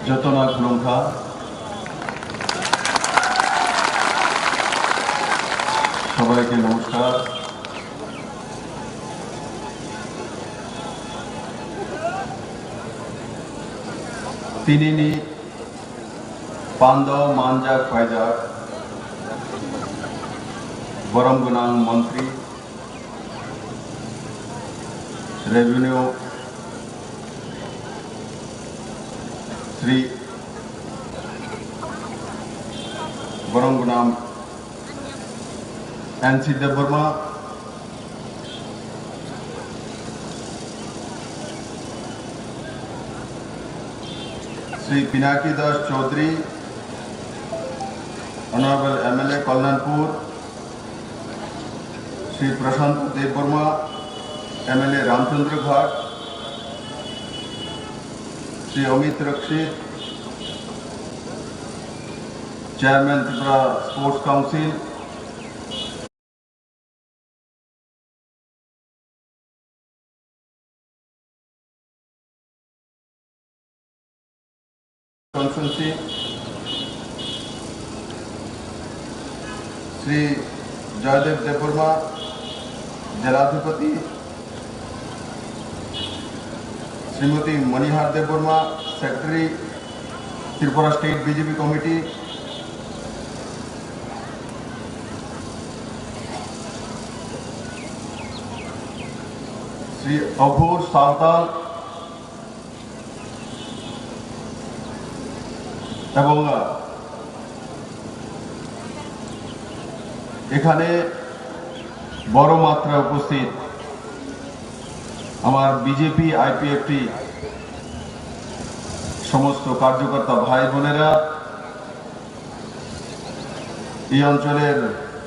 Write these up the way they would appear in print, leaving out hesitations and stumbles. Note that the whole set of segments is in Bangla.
যতনা খুলুমখা সবাইকে নমস্কার। তিনিনি পান্দাও মানজাক ফাইজাক বরমগুনাং মন্ত্রী revenue Shri Barangunam NC Debbarma, Shri Pinaki Das Choudhury honourable MLA Kalyanpur, Shri Prashant Debbarma MLA Ramchandra Ghat, Shri Amit Rakshit chairman Tripura sports council, कॉन्फ्रेंसी, श्री जयदेव देवबर्मा जलाधिपति, Shrimati Manihar Debbarma secretary Tripura state BJP committee, Shri Aghore सावताल এবং এখানে বড় মাত্রায় উপস্থিত আমার বিজেপি আইপিএফটি সমস্ত কার্যকর্তা ভাই বোনেরা, এই অঞ্চলের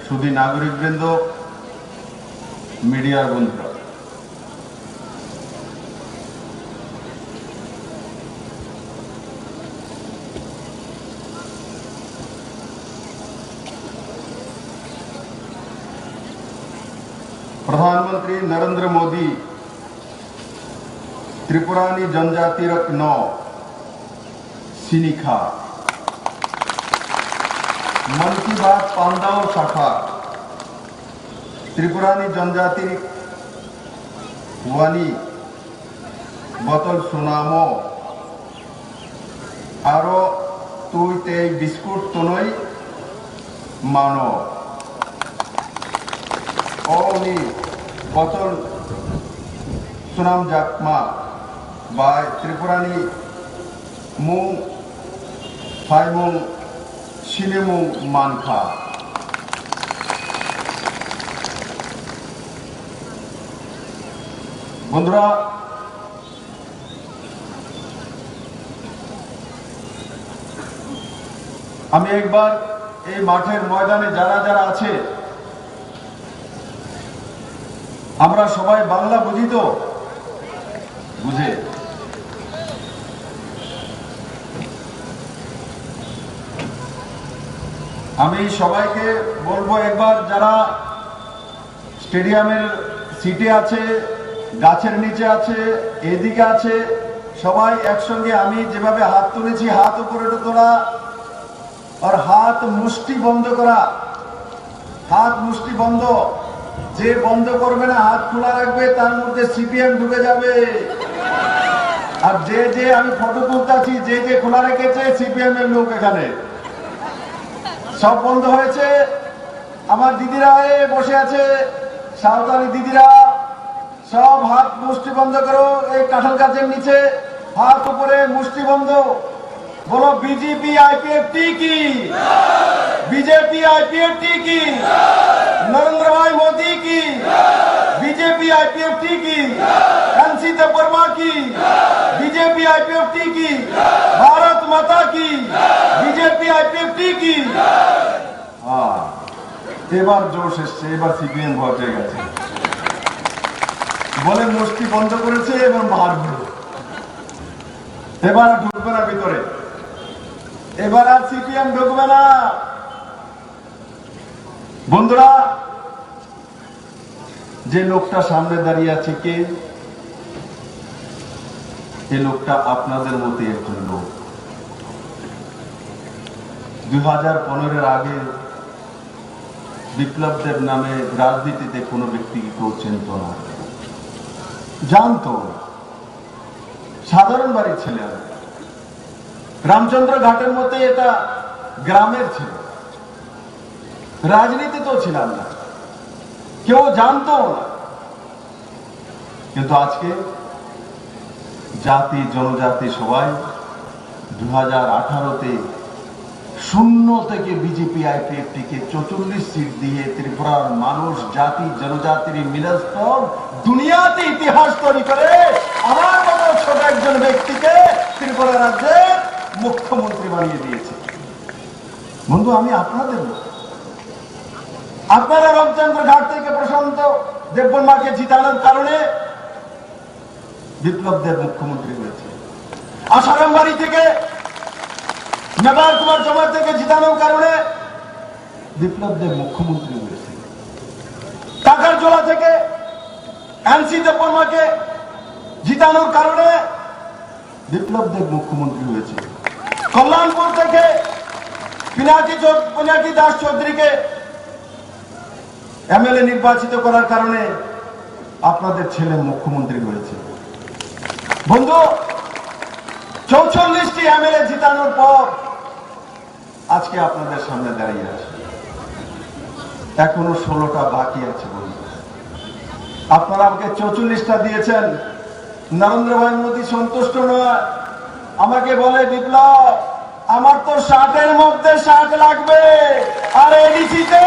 সুধী নাগরিকবৃন্দ, মিডিয়ার বন্ধুরা, प्रधानमंत्री नरेंद्र मोदी त्रिपुरानी जनजाति रक नौ सिनिखा मन की बात पांडाव शाखा त्रिपुरानी जनजाति वानी बतल सुनामो आरो तुई ते बिस्कुट तनई मानो ओनी बतल सुनाम जाकमा बाय त्रिपुरानी मुं फाइमुं सिनेमुं मानखा बंधुरा আমি একবার এই মাঠের ময়দানে যারা যারা আছে আমরা সবাই বাংলা বুঝি তো? বুঝে আমি সবাইকে বলবো, একবার যারা স্টেডিয়ামের সিটে আছে, গাছের নিচে আছে, এদিকে আছে, সবাই একসঙ্গে আমি যেভাবে হাত তুলেছি হাত উপরে তোলা আর হাত মুষ্টি বন্ধ করা, হাত মুষ্টি বন্ধ। যে বন্ধ করবে না, হাত খোলা রাখবে, তার মধ্যে সিপিএম ঢুকে যাবে। আর যে যে আমি ফটো তুলতেছি, যে যে খোলা রেখেছে সিপিএম এর লোক এখানে সব বন্ধ হয়েছে। আমার দিদিরা বসে আছে, সাঁওতালি দিদিরা, সব হাত মুষ্টি বন্ধ করো। এই কাঁঠাল গাছের নিচে হাত উপরে মুষ্টি বন্ধ। বলো बीजेपी आईपीएफटी की, बीजेपी आईपीएफटी की, नरेंद्र भाई मोदी की, बीजेपी आईपीएफटी की, एनसी देवबर्मा की, बीजेपी आईपीएफटी की, भारत माता की, बीजेपी आईपीएफटी की। हाँ, এবার জোশ এসছে, এবার সিপিএম ভোট হয়ে গেছে বলে মুষ্টি বন্ধ করেছে এবং মারবে। এবার ঢুকবে না ভিতরে, এবার আর সিপিএম ঢুকবে না। বন্ধুরা, যে লোকটা সামনে দাঁড়িয়ে আছে কে? এই লোকটা আপনাদের মতো একজন লোক। 2015-এর আগে বিপ্লব দেব নামে রাজনীতিতে কোনো ব্যক্তিকে কেউ চিনত না, জানতো। সাধারণ বাড়ির ছেলে, রামচন্দ্র ঘাটের মধ্যে এটা গ্রামের ছিল, রাজনীতিতেও ছিলাম না, কেউ জানতো না। কিন্তু আজকে জাতি জনজাতি সবাই 2018-তে 0 থেকে বিজেপি আইপিএফটিকে 44 সিট দিয়ে ত্রিপুরার মানুষ জাতি জনজাতির মিলনস্থল দুনিয়াতে ইতিহাস তৈরি করে আমার মতো ছোট একজন ব্যক্তিকে ত্রিপুরা রাজ্যের মুখ্যমন্ত্রী বানিয়ে দিয়েছে। বন্ধু, আমি আপনাদের লোক। আপনারা রামচন্দ্র ঘাট থেকে প্রশান্ত দেববর্মাকে জিতানোর কারণে বিপ্লব দেব মুখ্যমন্ত্রী হয়েছে। আসারামবাড়ি থেকে মেবার কুমার জমার থেকে জিতানোর কারণে বিপ্লব দেব মুখ্যমন্ত্রী হয়েছে। টাকার জোলা থেকে এনসি দেববর্মাকে জিতানোর কারণে বিপ্লব দেব মুখ্যমন্ত্রী হয়েছে। কল্যাণপুর থেকে পিনাকি দাস চৌধুরীকে এমএলএ নির্বাচিত করার কারণে আপনাদের ছেলে মুখ্যমন্ত্রী হয়েছে। বন্ধু, 44টি এমএলএ জিতানোর পর আজকে আপনাদের সামনে দাঁড়িয়ে আছে। এখনো 16টা বাকি আছে। বন্ধু, আপনারা আমাকে 44টা দিয়েছেন। নরেন্দ্র ভাই মোদী সন্তুষ্ট নয়, আমাকে বলে বিপ্লব আমার তো 60-এর মধ্যে 60 লাগবে, আর এডিসিতে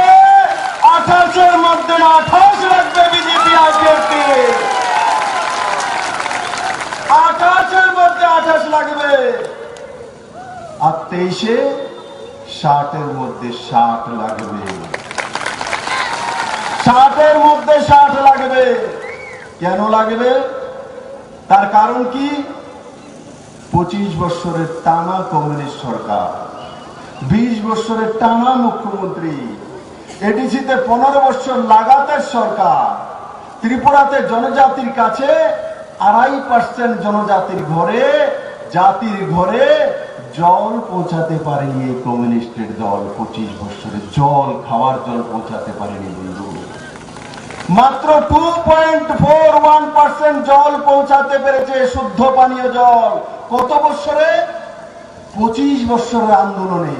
28-এর মধ্যে 28 লাগবে। বিজেপি আইপিএফটি 28-এর মধ্যে 28 লাগবে, আর 23-এ 60-এর মধ্যে 60 লাগবে। 60-এর মধ্যে 60 লাগবে। কেন লাগবে? তার কারণ কি? 25 বছরের টানা কমিউনিস্ট সরকার, 20 বছরের টানা মুখ্যমন্ত্রী, এডিসিতে 15 বছর লাগাতার সরকার, ত্রিপুরাতে জনজাতির কাছে 2.5% জনজাতির ঘরে, জাতির ঘরে জল পৌঁছাতে পারেনি এই কমিউনিস্টের দল। 25 বছরে জল, খাওয়ার জল পৌঁছাতে পারেনি। বন্ধু, মাত্র 2.41% জল পৌঁছাতে পেরেছে, শুদ্ধ পানীয় জল। কত বছরে? 25 বছরের আন্দোলনে।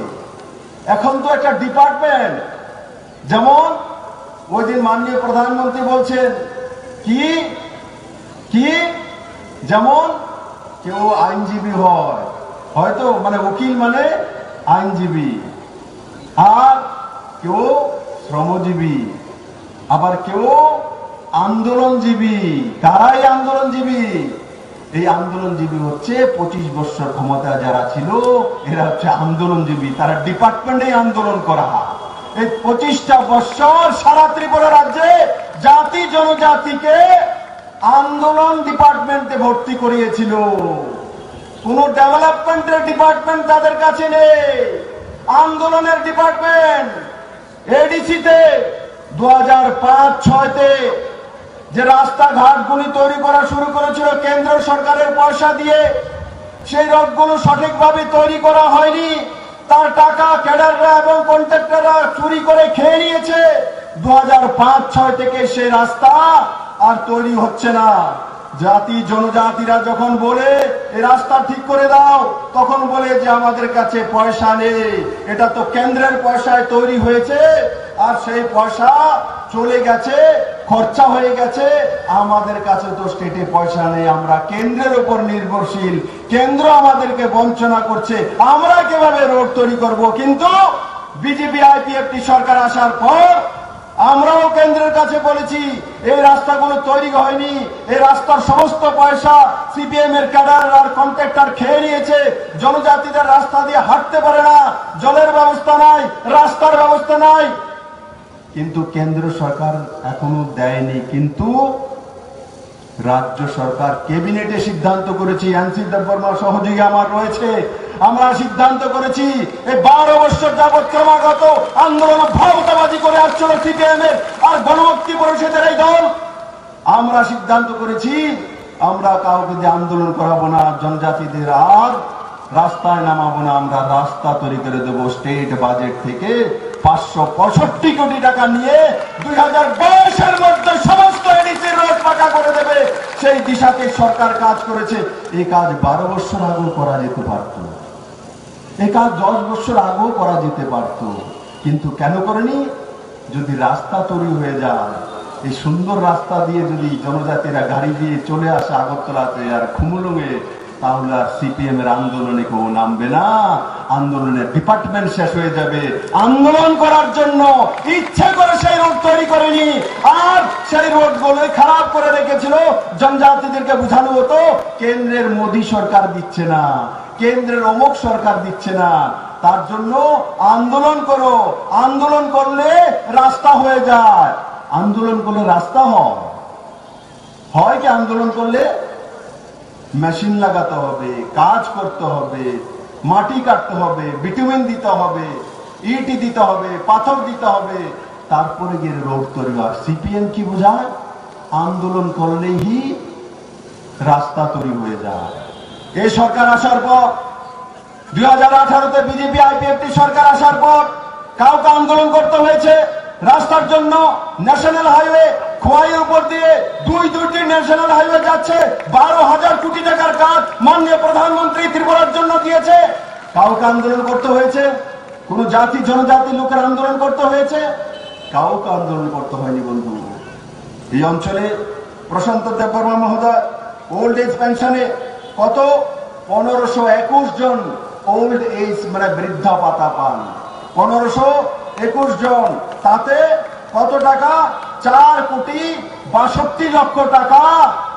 এখন তো একটা ডিপার্টমেন্ট, যেমন ওই দিন মাননীয় প্রধানমন্ত্রী বলছেন কি কি যেমন কেউ আইনজীবী হয়, হয়তো মানে উকিল মানে আইনজীবী, আর কেউ শ্রমজীবী, আবার কেউ আন্দোলনজীবী। কারাই আন্দোলনজীবী? এই আন্দোলনজীবী হচ্ছে 25 বছর ক্ষমতা যারা ছিল, এরা হচ্ছে আন্দোলনজীবী। তারা ডিপার্টমেন্টে আন্দোলন করা। এই 25টা বছর সারা ত্রিপুরা রাজ্যে জাতি জনজাতিকে আন্দোলন ডিপার্টমেন্টে ভর্তি করিয়েছিল। কোন ডেভেলপমেন্টের ডিপার্টমেন্ট তাদের কাছে নেই, আন্দোলনের ডিপার্টমেন্ট। এডিসিতে 2005-06-তে যে রাস্তাঘাটগুলি তৈরি করা শুরু করেছিল কেন্দ্র সরকারের পয়সা দিয়ে, সেই রোডগুলো সঠিকভাবে তৈরি করা হয়নি। তার টাকা ক্যাডাররা এবং কন্ট্রাক্টররা চুরি করে খেয়ে নিয়েছে। 2005-06 থেকে সেই রাস্তা আর তৈরি হচ্ছে না। জাতি জনজাতিরা যখন বলে এই রাস্তা ঠিক করে দাও, তখন বলে যে আমাদের কাছে পয়সা নেই, এটা তো কেন্দ্রের পয়সায় তৈরি হয়েছে, আর সেই পয়সা চলে গেছে, খরচা হয়ে গেছে। আমাদের কাছে তো স্টেটে পয়সা নেই, আমরা কেন্দ্রের উপর নির্ভরশীল, কেন্দ্র আমাদেরকে বঞ্চনা করছে, আমরা কিভাবে রোড তৈরি করব? কিন্তু বিজেপি আইপিএফটি সরকার আসার পর আমরাও কেন্দ্রের কাছে বলেছি এই রাস্তাগুলো তৈরি হয়নি, এই রাস্তার সমস্ত পয়সা সিপিএম এর ক্যাডার আর কন্ট্রাক্টর খেয়ে নিয়েছে। জনজাতিদের রাস্তা দিয়ে হাঁটতে পারে না, জলের ব্যবস্থা নাই, রাস্তার ব্যবস্থা নাই। কিন্তু কেন্দ্র সরকার এখনো দেয়নি। কিন্তু রাজ্য সরকার ক্যাবিনেটে সিদ্ধান্ত করেছি, এনসি দেববর্মা সহযোগী আমার রয়েছে, আমরা সিদ্ধান্ত করেছি এই 12 বছর যাবৎ ক্রমাগত আন্দোলন ভাওতাবাজি করে আসছিল সিপিএম এর আর গণমুক্তি পরিষদের এই দল। আমরা সিদ্ধান্ত করেছি আমরা কাউকে দিয়ে আন্দোলন করাবো না, জনজাতিদের আর রাস্তায় নামাবো না, আমরা রাস্তা তৈরি করে দেবো। স্টেট বাজেট থেকে 565 কোটি টাকা নিয়ে 2022-এর মধ্যে সমস্ত এডিসি রোড পাকা করে দেবে, সেই দিশাতে সরকার কাজ করেছে। এই কাজ 12 বছর আগেও করা যেতে পারত, এই কাজ 10 বছর আগেও করা যেতে পারত, কিন্তু কেন করেনি? যদি রাস্তা তৈরি হয়ে যায়, এই সুন্দর রাস্তা দিয়ে যদি জনজাতিরা গাড়ি দিয়ে চলে আসে আগরতলাতে আর খুমুলুঙে, তাহলে আর সিপিএম এর আন্দোলনে কেউ নামবে না, আন্দোলনের ডিপার্টমেন্ট শেষ হয়ে যাবে। আন্দোলন করার জন্য ইচ্ছে করে সেই রোড তৈরি করেনি, আর সেই রোড গুলো খারাপ করে রেখেছিল। জনজাতিদেরকে বোঝানো হতো কেন্দ্রের মোদী সরকার দিচ্ছে না, কেন্দ্রের অমুক সরকার দিচ্ছে না, তার জন্য আন্দোলন করো, আন্দোলন করলে রাস্তা হয়ে যায়। আন্দোলন করলে রাস্তা হয় কি? আন্দোলন করলে মেশিন লাগাতে হবে, কাজ করতে হবে, মাটি কাটতে হবে, বিটুমিন দিতে হবে, ইট দিতে হবে, পাথর দিতে হবে, তারপরে গিয়ে রোড তৈরি হয়। সিপিএম কি বোঝায়? আন্দোলন করলেই রাস্তা তৈরি হয়ে যায়। এই সরকার আসার পর 2018-তে বিজেপি আইপিএফটি সরকার আসার পর কাউকে আন্দোলন করতে হয়েছে রাস্তার জন্য। ন্যাশনাল হাইওয়ে খোয়াইয়ের উপর দিয়ে দুইটি ন্যাশনাল হাইওয়ে যাচ্ছে, 12,000 কোটি টাকার কাজ মাননীয় প্রধানমন্ত্রী ত্রিপুরার জন্য দিয়েছে। কাউকে আন্দোলন করতে হয়েছে? কোন জাতি জনজাতি লোকের আন্দোলন করতে হয়েছে? কাউকে আন্দোলন করতে হয়নি বন্ধু। এই অঞ্চলে প্রশান্ত দেববর্মা মহোদয় ওল্ড এজ পেনশনে কত 1521 জন ওল্ড এজ মানে বৃদ্ধা পাতা পান, 1521 জন। তাতে কত টাকা? 4,62,00,000 টাকা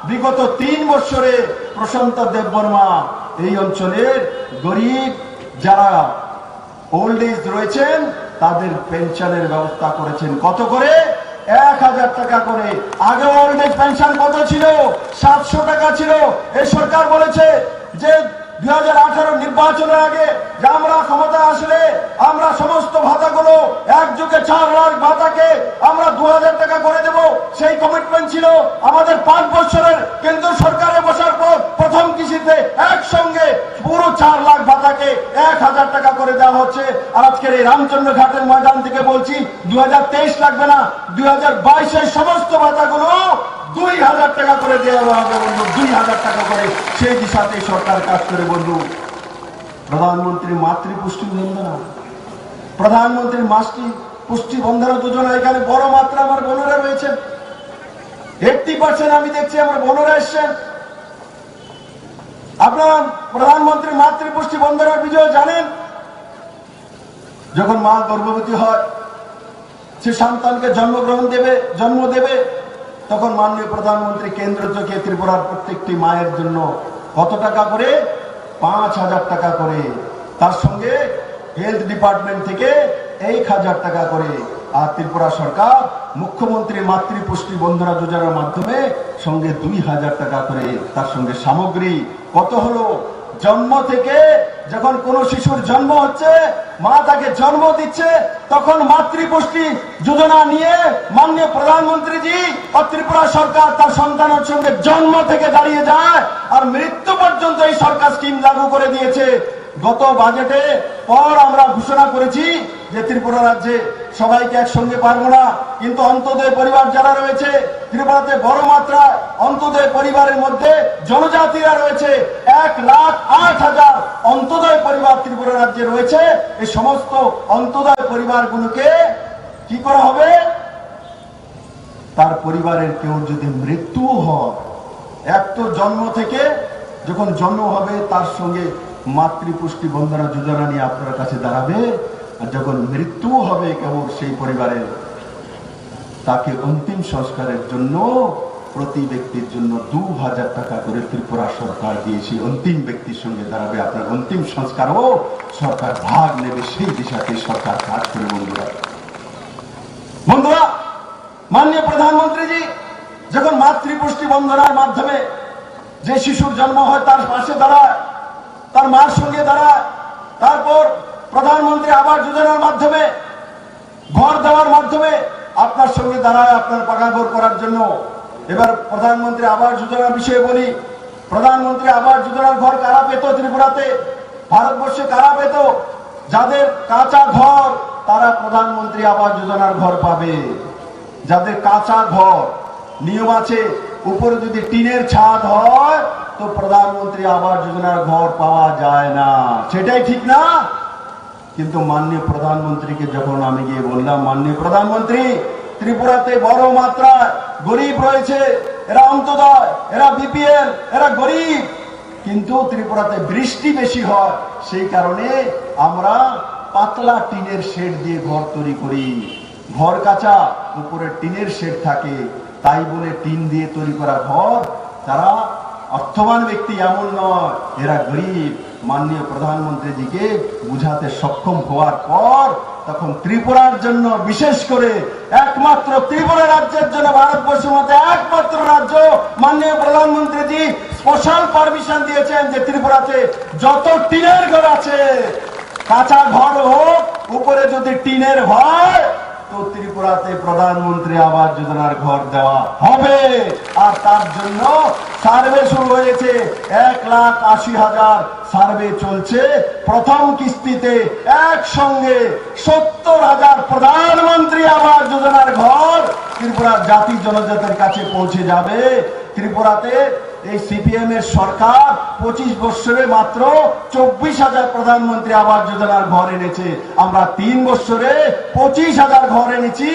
বিগত 3 বছরে প্রশান্ত দেববর্মা এই অঞ্চলের গরিব যারা ওল্ড এজ রয়েছেন তাদের পেনশনের ব্যবস্থা করেছেন। কত করে? 1,000 টাকা করে। আগে ওল্ড এজ পেনশন কত ছিল? 700 টাকা ছিল। এই সরকার বলেছে যে 2018 নির্বাচনের আগে যে আমরা ক্ষমতা আসলে আমরা সমস্ত ভাতাগুলো একযোগে 4 লাখ ভাতাকে আমরা 2,000 টাকা করে দেব। সেই কমিটমেন্ট ছিল আমাদের 5 বছরের। কেন্দ্র সরকারে বসার পর প্রথম কিস্তিতে একসঙ্গে পুরো 4 লাখ ভাতাকে 1,000 টাকা করে দেওয়া হচ্ছে। আর আজকের এই রামচন্দ্র ঘাটের ময়দান থেকে বলছি 2023 লাগবে না, 2022-এর সমস্ত ভাতাগুলো 2,000 টাকা করে দেওয়া হবে বন্ধু, 2,000 টাকা করে। সেই দিশাতে সরকার কাজ করে বন্ধু। প্রধানমন্ত্রী মাতৃপুষ্টি বন্দনা, প্রধানমন্ত্রী পুষ্টি বন্দনা যোজনা, এখানে বড় মাত্রা আমার বোনেরা রয়েছে। 80% আমি দেখছি আমার বোনেরা এসছেন। আপনারা প্রধানমন্ত্রী মাতৃপুষ্টি বন্দনার বিষয়ে জানেন? যখন মা গর্ভবতী হয়, সে সন্তানকে জন্ম দেবে, তখন মাননীয় প্রধানমন্ত্রী কেন্দ্র থেকে ত্রিপুরার প্রত্যেকটি মায়ের জন্য কত টাকা করে? 5,000 টাকা করে। তার সঙ্গে হেলথ ডিপার্টমেন্ট থেকে 1,000 টাকা করে। আর ত্রিপুরা সরকার মুখ্যমন্ত্রী মাতৃপুষ্টি বন্দনা যোজনার মাধ্যমে সঙ্গে 2,000 টাকা করে। তার সঙ্গে সামগ্রী কত হলো? জন্ম থেকে যখন কোন শিশুর জন্ম হচ্ছে, মা তাকে জন্ম দিচ্ছে, তখন মাতৃপুষ্টি যোজনা নিয়ে মাননীয় প্রধানমন্ত্রীজি ও ত্রিপুরা সরকার তার সন্তানের সঙ্গে জন্ম থেকে দাঁড়িয়ে যায় আর মৃত্যু পর্যন্ত এই সরকার স্কিম লাগু করে দিয়েছে। গত বাজেটে পর আমরা ঘোষণা করেছি যে ত্রিপুরা রাজ্যে সবাইকে একসঙ্গে পারবো না, কিন্তু অন্তোদয় পরিবার যারা রয়েছে ত্রিপুরাতে বড় মাত্রায় অন্তোদয় পরিবারের মধ্যে জনজাতিরা রয়েছে। 1,08,000 অন্তোদয় পরিবার ত্রিপুরা রাজ্যে রয়েছে। এই সমস্ত অন্তোদয় পরিবারগুলোকে কি করা হবে? তার পরিবারের কেউ যদি মৃত্যু হয়, এক তো জন্ম থেকে যখন জন্ম হবে তার সঙ্গে মাতৃপুষ্টি বন্দনা যোজনা নিয়ে আপনার কাছে দাঁড়াবে, আর যখন মৃত্যু হবে কেবল সেই পরিবারের, তাকে অন্তিম সংস্কারের জন্য প্রতি ব্যক্তির জন্য 2,000 টাকা করে ত্রিপুরা সরকার দিয়ে সেই অন্তিম ব্যক্তির সঙ্গে দাঁড়াবে। আপনার অন্তিম সংস্কারও সরকার ভাগ নেবে, সেই দিশাতে সরকার কাজ করে। বন্ধুরা, মাননীয় প্রধানমন্ত্রীজি যখন মাতৃপুষ্টি বন্দনার মাধ্যমে যে শিশুর জন্ম হয় তার পাশে দাঁড়ায়, তার মার সঙ্গে দাঁড়ায়, তারপর প্রধানমন্ত্রী আবাস যোজনার মাধ্যমে ঘর দেওয়ার মাধ্যমে আপনার সঙ্গে দাঁড়ায় আপনার পাকা ঘর করার জন্য। এবার প্রধানমন্ত্রী আবাস যোজনার বিষয়ে বলি। প্রধানমন্ত্রী আবাস যোজনার ঘর কারা পেত ত্রিপুরাতে? ভারতবর্ষে কারা পেত? যাদের কাঁচা ঘর তারা প্রধানমন্ত্রী আবাস যোজনার ঘর পাবে। যাদের কাঁচা ঘর, নিয়ম আছে উপরে যদি টিনের ছাদ হয় তো প্রধানমন্ত্রী আবাস যোজনার ঘর পাওয়া যায় না, সেটাই ঠিক না? কিন্তু মাননীয় প্রধানমন্ত্রীকে যখন আমি গিয়ে বললাম, মাননীয় প্রধানমন্ত্রী ত্রিপুরাতে বড় মাত্রায় গরিব রয়েছে, এরা অন্তোদয়, এরা বিপিএল, এরা গরিব, কিন্তু ত্রিপুরাতে বৃষ্টি বেশি হয়, সেই কারণে আমরা পাতলা টিনের শেড দিয়ে ঘর তৈরি করি। ঘর কাঁচা, উপরে টিনের শেড থাকে, তাই বলে টিন দিয়ে তৈরি করা ঘর তারা অর্থবান ব্যক্তি এমন নয়, এরা গরিব। মাননীয় প্রধানমন্ত্রীজিকে বুঝাতে সক্ষম হওয়ার পর তখন ত্রিপুরার জন্য, বিশেষ করে একমাত্র ত্রিপুরা রাজ্যের জন্য, ভারতবর্ষের মধ্যে একমাত্র রাজ্য, মাননীয় প্রধানমন্ত্রীজি স্পেশাল পারমিশন দিয়েছেন যে ত্রিপুরাতে যত টিনের ঘর আছে, কাঁচা ঘর হোক, উপরে যদি টিনের হয় তো ত্রিপুরাতে প্রধানমন্ত্রী আবাস যোজনার ঘর দেওয়া হবে। আর তার জন্য সার্ভে শুরু হয়েছে, 1,80,000 সার্ভে চলছে। প্রথম কিস্তিতে একসঙ্গে 70,000 প্রধানমন্ত্রী আবাস যোজনার ঘর ত্রিপুরার জাতি জনজাতির কাছে পৌঁছে যাবে। ত্রিপুরাতে এই সিপিএম এর সরকার 25 বছরে মাত্র 24,000 প্রধানমন্ত্রী আবাস যোজনার ঘর এনেছে। আমরা 3 বছরে 25,000 ঘর এনেছি।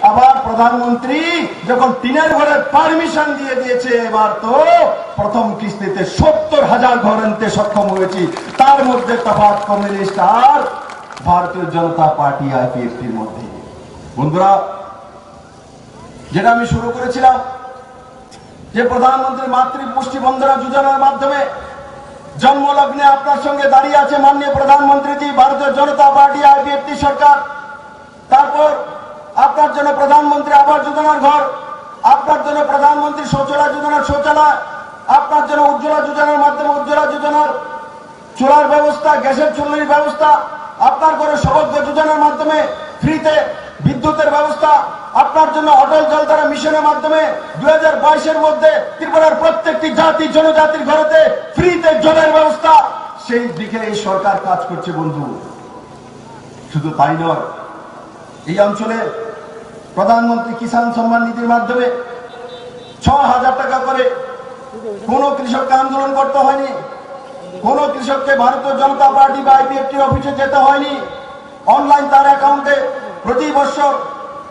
আবার প্রধানমন্ত্রী যখন টিনের ঘরের পারমিশন দিয়ে দিয়েছে, এবার তো প্রথম কিস্তিতে 70,000 ঘর আনতে সক্ষম হয়েছি। তার মধ্যে তফাৎ কমিউনিস্ট আর ভারতীয় জনতা পার্টি আইপিএফটির মধ্যে। বন্ধুরা, যেটা আমি শুরু করেছিলাম যে প্রধানমন্ত্রী মাতৃ পুষ্টি বন্দনা যোজনার মাধ্যমে জন্মলগ্নে আপনার সঙ্গে দাঁড়িয়ে আছে মাননীয় প্রধানমন্ত্রীজি, ভারতীয় জনতা পার্টি আইপিএফটি সরকার। তারপর আপনার জন্য প্রধানমন্ত্রী আবাস যোজনার ঘর, আপনার জন্য প্রধানমন্ত্রী শৌচালয় যোজনার শৌচালয়, আপনার জন্য উজ্জ্বলা যোজনার মাধ্যমে উজ্জ্বলা যোজনার চুলার ব্যবস্থা, গ্যাসের চুল্লির ব্যবস্থা, আপনার ঘরে সৌভাগ্য যোজনার মাধ্যমে ফ্রিতে বিদ্যুতের ব্যবস্থা, আপনার জন্য অটল জলধারা মিশনের মাধ্যমে 2022-এর মধ্যে ত্রিপুরার প্রত্যেকটি জাতি জনজাতির ঘরেতে ফ্রিতে জলের ব্যবস্থা। সেই দিকে এই সরকার কাজ করছে বন্ধু। শুধু তাই নয়, এই অঞ্চলে প্রধানমন্ত্রী কিষাণ সম্মান নিধির মাধ্যমে 6,000 টাকা করে কোনো কৃষককে আন্দোলন করতে হয়নি, কোন কৃষককে ভারতীয় জনতা পার্টি বা আইপিএফটির অফিসে যেতে হয়নি। অনলাইন তার অ্যাকাউন্টে প্রতি বছর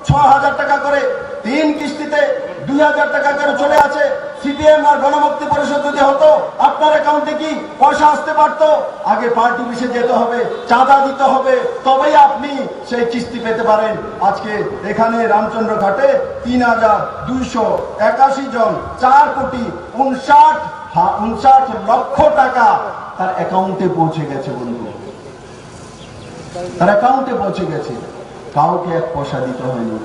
6,000 টাকা করে 3 কিস্তিতে 2,000 টাকা করে চলে আছে। সিপিএম আর গণমুক্তি পরিষদ যদি হতো, আপনার অ্যাকাউন্টে কি পয়সা আসতে পারতো? আগে পার্টি অফিসে যেতে হবে, চাঁদা দিতে হবে, তবেই আপনি সেই কিস্তি পেতে পারেন। আজকে এখানে রামচন্দ্র ঘাটে 3,281 জন 4,59 লক্ষ টাকা তার অ্যাকাউন্টে পৌঁছে গেছে বন্ধু, তার অ্যাকাউন্টে পৌঁছে গেছে, কাউকে এক পয়সা দিতে হয়নি।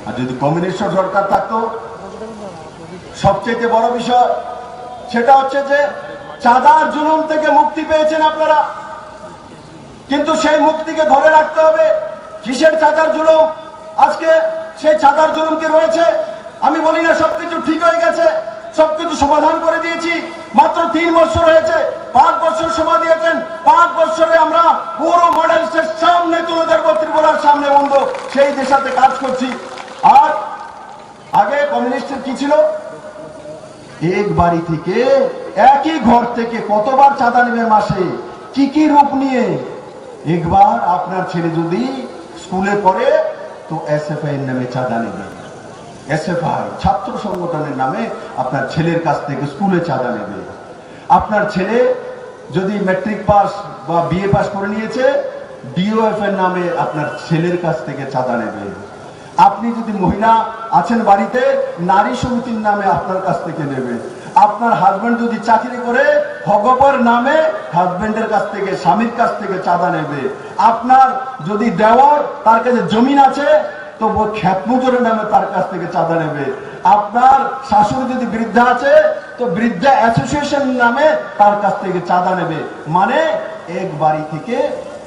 আর যদি কমিউনিস্ট সরকার থাকতো, সবচেয়ে বড় বিষয় সেটা হচ্ছে যে চাঁদার জুলুম থেকে মুক্তি পেয়েছেন আপনারা, কিন্তু সেই মুক্তিকে ধরে রাখতে হবে। কিসের চাঁদার জুলুম? আজকে সেই চাঁদার জুলুম কি রয়েছে? আমি বলি না সবকিছু ঠিক হয়ে গেছে, সবকিছু সমাধান করে দিয়েছি। মাত্র 3 বছর হয়েছে, 5 বছর সময় দিয়েছেন। 5 বছরে আমরা পুরো মডেলসের সামনে তুলে ধরবো, ত্রিপুরার সামনে বন্ধু, সেই দিশাতে কাজ করছি। আর আগে কমিউনিস্টের কি ছিল? এক বাড়ি থেকে, একই ঘর থেকে কতবার চাঁদা নেবে মাসে, কি কি রূপ নিয়ে? একবার আপনার ছেলে যদি স্কুলে পড়ে তো এসএফআই এর নামে চাঁদা নেবে, এসএফআই ছাত্র সংগঠনের নামে আপনার ছেলের কাছ থেকে স্কুলে চাঁদা নেবে। আপনার ছেলে যদি ম্যাট্রিক পাস বা বিএ পাস করে নিয়েছে, ডিওএফ এর নামে আপনার ছেলের কাছ থেকে চাঁদা নেবে। আপনি যদি মহিলা আছেন বাড়িতে, নারী সমিতির নামে আপনার কাছ থেকে নেবে। আপনার হাজবেন্ড যদি চাকরি করে, ভগবর নামে হাজবেন্ডের কাছ থেকে, স্বামীর কাছ থেকে চাঁদা নেবে। আপনার যদি দেওর, তার কাছে জমিন আছে, তো খ্যাত মজুরের নামে তার কাছ থেকে চাঁদা নেবে। আপনার শাশুড়ি যদি বৃদ্ধা আছে, তো বৃদ্ধা অ্যাসোসিয়েশন নামে তার কাছ থেকে চাঁদা নেবে। মানে এক বাড়ি থেকে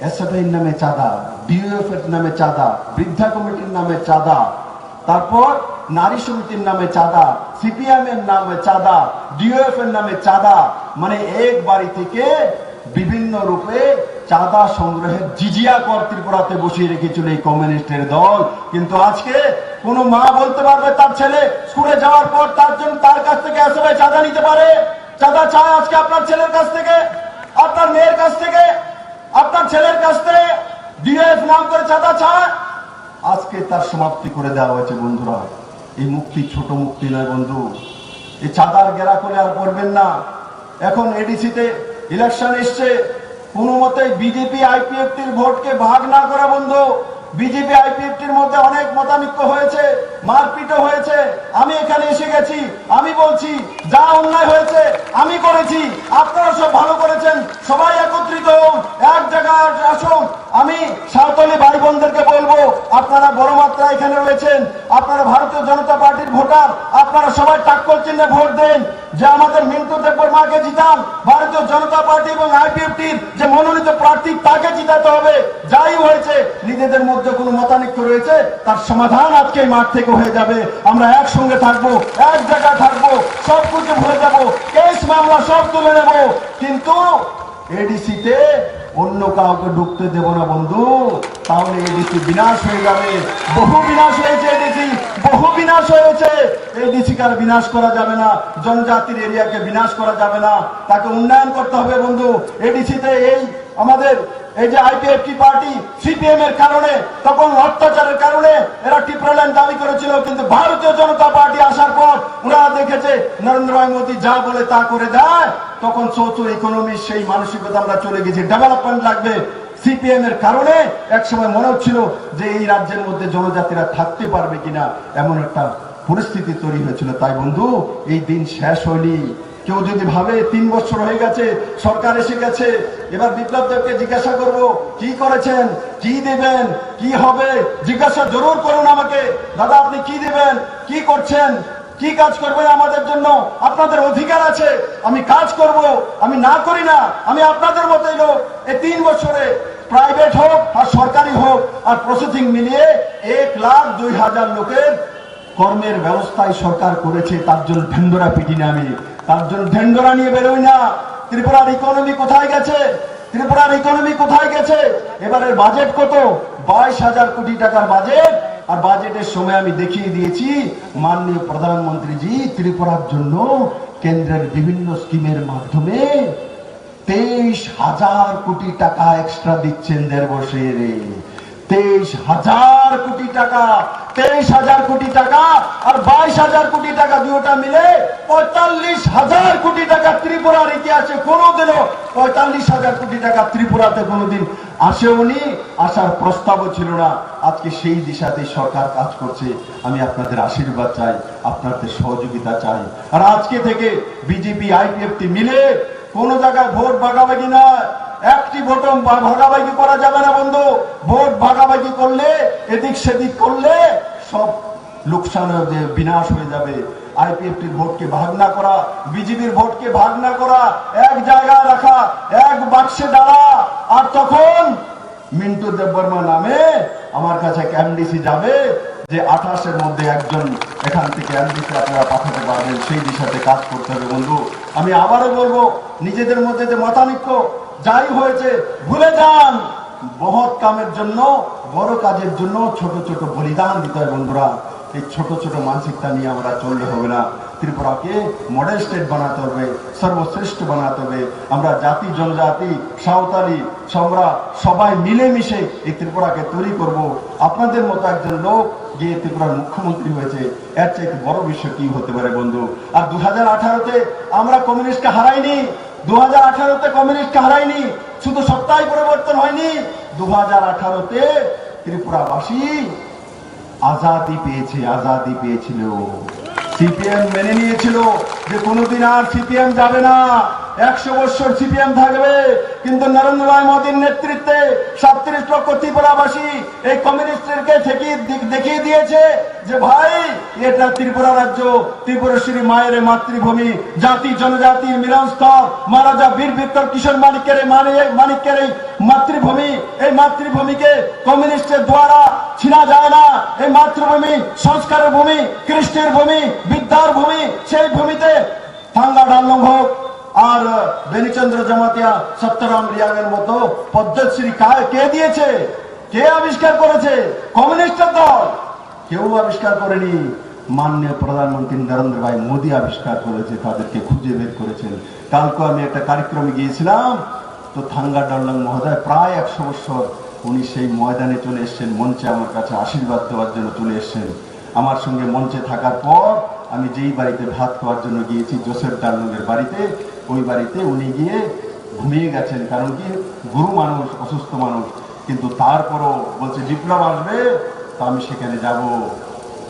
এসএফআই এর নামে চাঁদা, ডিওএফ এর নামে চাঁদা, বৃদ্ধা কমিটির নামে চাঁদা, তারপর নারী সমিতির নামে চাঁদা, সিপিএম এর নামে চাঁদা, ডিওএফ এর নামে চাঁদা। মানে এক বাড়ি থেকে বিভিন্ন রূপে চাঁদা সংগ্রহের জিজিয়া কর ত্রিপুরাতে বসিয়ে রেখেছিল এই কমিউনিস্টের দল। কিন্তু আজকে কোনো মা বলতে পারবে তার ছেলে স্কুলে যাওয়ার পর তার জন্য তার কাছ থেকে এসবে চাঁদা নিতে পারে? চাঁদা চায় আজকে আপনার ছেলের কাছ থেকে, আপনার মেয়ের কাছ থেকে, আপনার ছেলের কাছ থেকে ডিএফ নাম করে চাঁদা চায়। আজকে তার সমাপ্তি করে দেওয়া হয়েছে বন্ধুরা। এই মুক্তি ছোট মুক্তি নয় বন্ধু, এই চাঁদার গেরা করে আর করবেন না। এখন এডিসিতে ইলেকশন এসছে, কোনো মতেই বিজেপি আইপিএফটির ভোটকে ভাগ না করা বন্ধু। বিজেপি আইপিএফটির মধ্যে অনেক মতানৈক্য হয়েছে, মারপিটও হয়েছে। আমি এখানে এসে গেছি, আমি বলছি যা অন্যায় হয়েছে আমি করেছি, আপনারা সব ভালো করেছেন, সবাই একত্রিত হন, এক জায়গায় আসুন। আমি সাঁওতালি ভাই বোনদেরকে বলবো, আপনারা বড় মাত্রায় এখানে রয়েছেন, আপনারা ভারতীয় জনতা পার্টির ভোটার, আপনারা সবাই টাক্কর চিহ্নে ভোট দেন, যে আমাদের মিন্টু দেববর্মাকে জিতান। ভারতীয় জনতা পার্টি এবং আইপিএফটির যে মনোনীত প্রার্থী তাকে জিতাতে হবে। যাই হয়েছে, নিজেদের মধ্যে কোনো মতানৈক্য রয়েছে, তার সমাধান আজকে মাঠ থেকে হয়ে যাবে। আমরা একসঙ্গে থাকবো, এক জায়গায় থাকবো, সব কিছু ভুলে যাবো, কেস মামলা সব তুলে নেব, কিন্তু এডিসিতে অন্য কাউকে ঢুকতে দেব না বন্ধু। তাহলে এডিসি বিনাশ হয়ে যাবে। বহু বিনাশ হয়েছে এডিসি, বহু বিনাশ হয়েছে। এডিসি কার বিনাশ করা যাবে না, জনজাতির এরিয়াকে বিনাশ করা যাবে না, তাকে উন্নয়ন করতে হবে বন্ধু। এডিসিতে এই আমাদের এই যে আইপিএফটি পার্টি সিপিএম এর কারণে, তখন অত্যাচারের কারণে এরা টিপ্রাল্যান্ড দাবি করেছিল, কিন্তু ভারতীয় জনতা পার্টি আসার পর ওরা দেখেছে নরেন্দ্র ভাই মোদী যা বলে তা করে দেয়, তখন সোশো ইকোনমি সেই মানসিকতা আমরা চলে গেছি। ডেভেলপমেন্ট লাগবে। সিপিএম এর কারণে একসময় মনে হচ্ছিল যে এই রাজ্যের মধ্যে জনজাতিরা থাকতে পারবে কিনা, এমন একটা পরিস্থিতি তৈরি হয়েছিল। তাই বন্ধু, এই দিন শেষ হয়নি। কেউ যদি ভাবে 3 বছর হয়ে গেছে, সরকার এসে গেছে, এবার বিপ্লব দেবকে জিজ্ঞাসা করব কি করেছেন, কি দেবেন, কি হবে, জিজ্ঞাসা জরুর করুন আমাকে। দাদা আপনি কি দেবেন, কি করছেন, কি কাজ করবেন আমাদের জন্য? আপনাদের অধিকার আছে, আমি কাজ করব, আমি না করি না, আমি আপনাদের মতোই লোক। এই 3 বছরে প্রাইভেট হোক আর সরকারি হোক আর প্রসেসিং মিলিয়ে 1,02,000 লোকের কর্মের ব্যবস্থায় সরকার করেছে। তার জন্য ঢেন্ডরা পিটি না আমি, তার জন্য ঢেন্ডরা নিয়ে বেরোই না। ত্রিপুরার ইকোনমি কোথায় গেছে, ত্রিপুরার ইকোনমি কোথায় গেছে? এবারের বাজেট কত? 22,000 কোটি টাকার বাজেট। আর বাজেটের সময় আমি দেখিয়ে দিয়েছি মাননীয় প্রধানমন্ত্রীজি ত্রিপুরার জন্য কেন্দ্রের বিভিন্ন স্কিমের মাধ্যমে 23,000 কোটি টাকা এক্সট্রা দিচ্ছেন 1.5 বছরে। 23,000 কোটি টাকা, 23,000 কোটি টাকা আর 22,000 কোটি টাকা, দুটোটা মিলে 45,000 কোটি টাকা ত্রিপুরার ইতিহাসে কোনোদিনও 45,000 কোটি টাকা ত্রিপুরাতে কোনোদিন আসেওনি, আসার প্রস্তাবও ছিল না। আজকে সেই দিশাতে সরকার কাজ করছে। আমি আপনাদের আশীর্বাদ চাই, আপনাদের সহযোগিতা চাই। আর আজকে থেকে বিজেপি আইপিএফটি মিলে কোন জায়গায় ভোট ভাগাভাগি নয়, একটি ভোট ভাগাভাগি করা যাবে না বন্ধু। ভোট ভাগাভাগি করলে, এদিক সেদিক করলে সব লোকসান বিনাশ হয়ে যাবে। আইপিএফটির ভোটকে ভাগ না করা, বিজেপির ভোটকে ভাগ না করা, এক জায়গায় রাখা, এক বাক্সে দাঁড়া। আর তখন মিন্টু দেববর্মা নামে আমার কাছে এমডিসি যাবে, যে 28-এর মধ্যে একজন এখান থেকে এমডিসি আপনারা পাঠাতে পারবেন, সেই দিশাতে কাজ করতে হবে বন্ধু। আমি আবারও বলবো, নিজেদের মধ্যে যে মতানৈক্য যাই হয়েছে ভুলে যান। মহৎ কামের জন্য, বড় কাজের জন্য ছোট ছোট বলিদান দিতে হয় বন্ধুরা। এই ছোট ছোট মানসিকতা নিয়ে আমরা চললে হবে না। ত্রিপুরাকে মডেল স্টেট বানাতে হবে, সর্বশ্রেষ্ঠ বানাতে হবে। আমরা জাতি, জনজাতি, সাঁওতালি, সম্রা সবাই মিলেমিশে এই ত্রিপুরাকে তৈরি করব। আপনাদের মতো একজন লোক গিয়ে ত্রিপুরার মুখ্যমন্ত্রী হয়েছে, এর চাইতে বড় বিষয় কি হতে পারে বন্ধু? আর 2018-তে আমরা কমিউনিস্টকে হারাইনি, 2018-তে কমিউনিস্টকে হারাইনি, শুধু সত্তাই পরিবর্তন হয়নি। 2018-তে ত্রিপুরাবাসী আজাদি পেয়েছে, আজাদি পেয়েছিল। সিপিএম মেনে নিয়েছিল যে কোনোদিন আর সিপিএম যাবে না, 100 বছর সিপিএম থাকবে। কিন্তু নরেন্দ্র ভাই মোদীর নেতৃত্বে 37 লক্ষ ত্রিপুরাবাসী এই কমিউনিস্টকে দেখিয়ে দিয়েছে যে ভাই এটা ত্রিপুরা রাজ্য, ত্রিপুরেশ্বরী মায়ের মাতৃভূমি, জাতি জনজাতির মিলনস্থল, মহারাজা বীর বিক্রম কিশোর মানিক্যের এই মাতৃভূমি। এই মাতৃভূমিকে কমিউনিস্টের দ্বারা ছিনা যায় না। এই মাতৃভূমি সংস্কারের ভূমি, কৃষ্টির ভূমি, বিদ্যার ভূমি। সেই ভূমিতে থাঙ্গা ডানলং হোক আর বেনিচন্দ্র জমাতিয়া, সত্যরাম রিয়াংয়ের মতো পদ্মশ্রী কে দিয়েছে? কে আবিষ্কার করেছে? কমিউনিস্টের দল। কেউ আবিষ্কার করেনি, মাননীয় প্রধানমন্ত্রী নরেন্দ্র ভাই মোদী আবিষ্কার করেছে, তাদেরকে খুঁজে বের করেছেন। কালকে আমি একটা কার্যক্রমে গিয়েছিলাম, তো থাঙ্গা ডাল্লাং মহোদয় প্রায় 100 বছর উনি সেই ময়দানে চলে এসছেন, মঞ্চে আমার কাছে আশীর্বাদ দেওয়ার জন্য চলে এসছেন। আমার সঙ্গে মঞ্চে থাকার পর আমি যেই বাড়িতে ভাত খাওয়ার জন্য গিয়েছি, জোসেফ ডাল্লুংয়ের বাড়িতে, ওই বাড়িতে উনি গিয়ে ঘুমিয়ে গেছেন। কারণ কি, গুরু মানুষ, অসুস্থ মানুষ, কিন্তু তারপরও বলছে বিপ্লব আসবে তো আমি সেখানে যাব।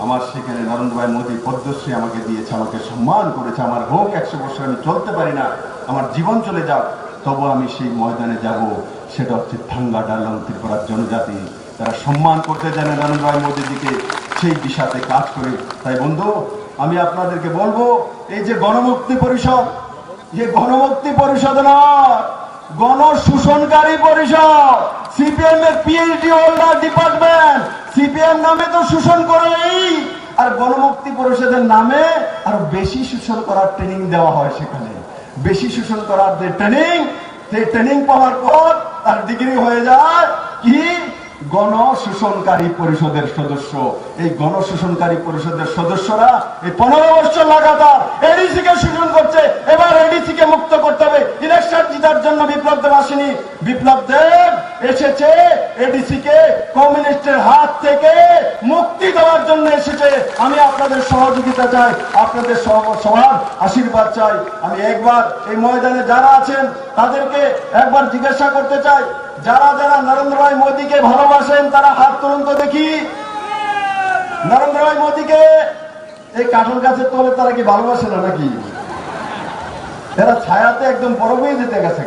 আমার সেখানে নরেন্দ্র ভাই মোদী পদ্মশ্রী আমাকে দিয়েছে, আমাকে সম্মান করেছে। আমার হোক 100 বছর, আমি চলতে পারি না, আমার জীবন চলে যাক, তবু আমি সেই ময়দানে যাব। সেটা হচ্ছে থাঙ্গা ডাল্লাং ত্রিপুরার জনজাতি, তারা সম্মান করতে জানে নরেন্দ্র ভাই মোদীজিকে, সেই দিশাতে কাজ করে। তাই বন্ধু, আমি আপনাদেরকে বলবো, এই যে গণমুক্তি পরিষদ, যে গণমুক্তি পরিষদ নয়, গণশোষণকারী পরিষদ, সিপিএম এর পিএইচডি হোল্ডার ডিপার্টমেন্ট। সিপিএম নামে তো শোষণ করেই, আর গণমুক্তি পরিষদের নামে আরো বেশি শোষণ করার ট্রেনিং দেওয়া হয়। সেখানে বেশি শোষণ করার যে ট্রেনিং, সেই ট্রেনিং পাওয়ার পর তার ডিগ্রি হয়ে যায় কি গণশোষণকারী পরিষদের সদস্য। এই গণশোষণকারী পরিষদের সদস্যরা এই 15 বছর লাগাতার এডিসি কে শোষণ করছে। এবার এডিসি কে মুক্ত করতে হবে। ইলেকশন জিতার জন্য বিপ্লব দেব আসেনি, বিপ্লব দেব এসেছে এডিসি কে কমিউনিস্টের হাত থেকে মুক্তি দেওয়ার জন্য এসেছে। আমি আপনাদের সহযোগিতা চাই, আপনাদের সবার আশীর্বাদ চাই। আমি একবার এই ময়দানে যারা আছেন তাদেরকে একবার জিজ্ঞাসা করতে চাই, যারা যারা নরেন্দ্র ভাই মোদীকে ভালোবাসেন তারা হাত তুলুন তো দেখি। নরেন্দ্র ভাই মোদীকে এই কাঁঠাল গাছের তলে তারা কি ভালোবাসে না নাকি? এরা ছায়াতে একদম বরফ হয়ে যেতে গেছে।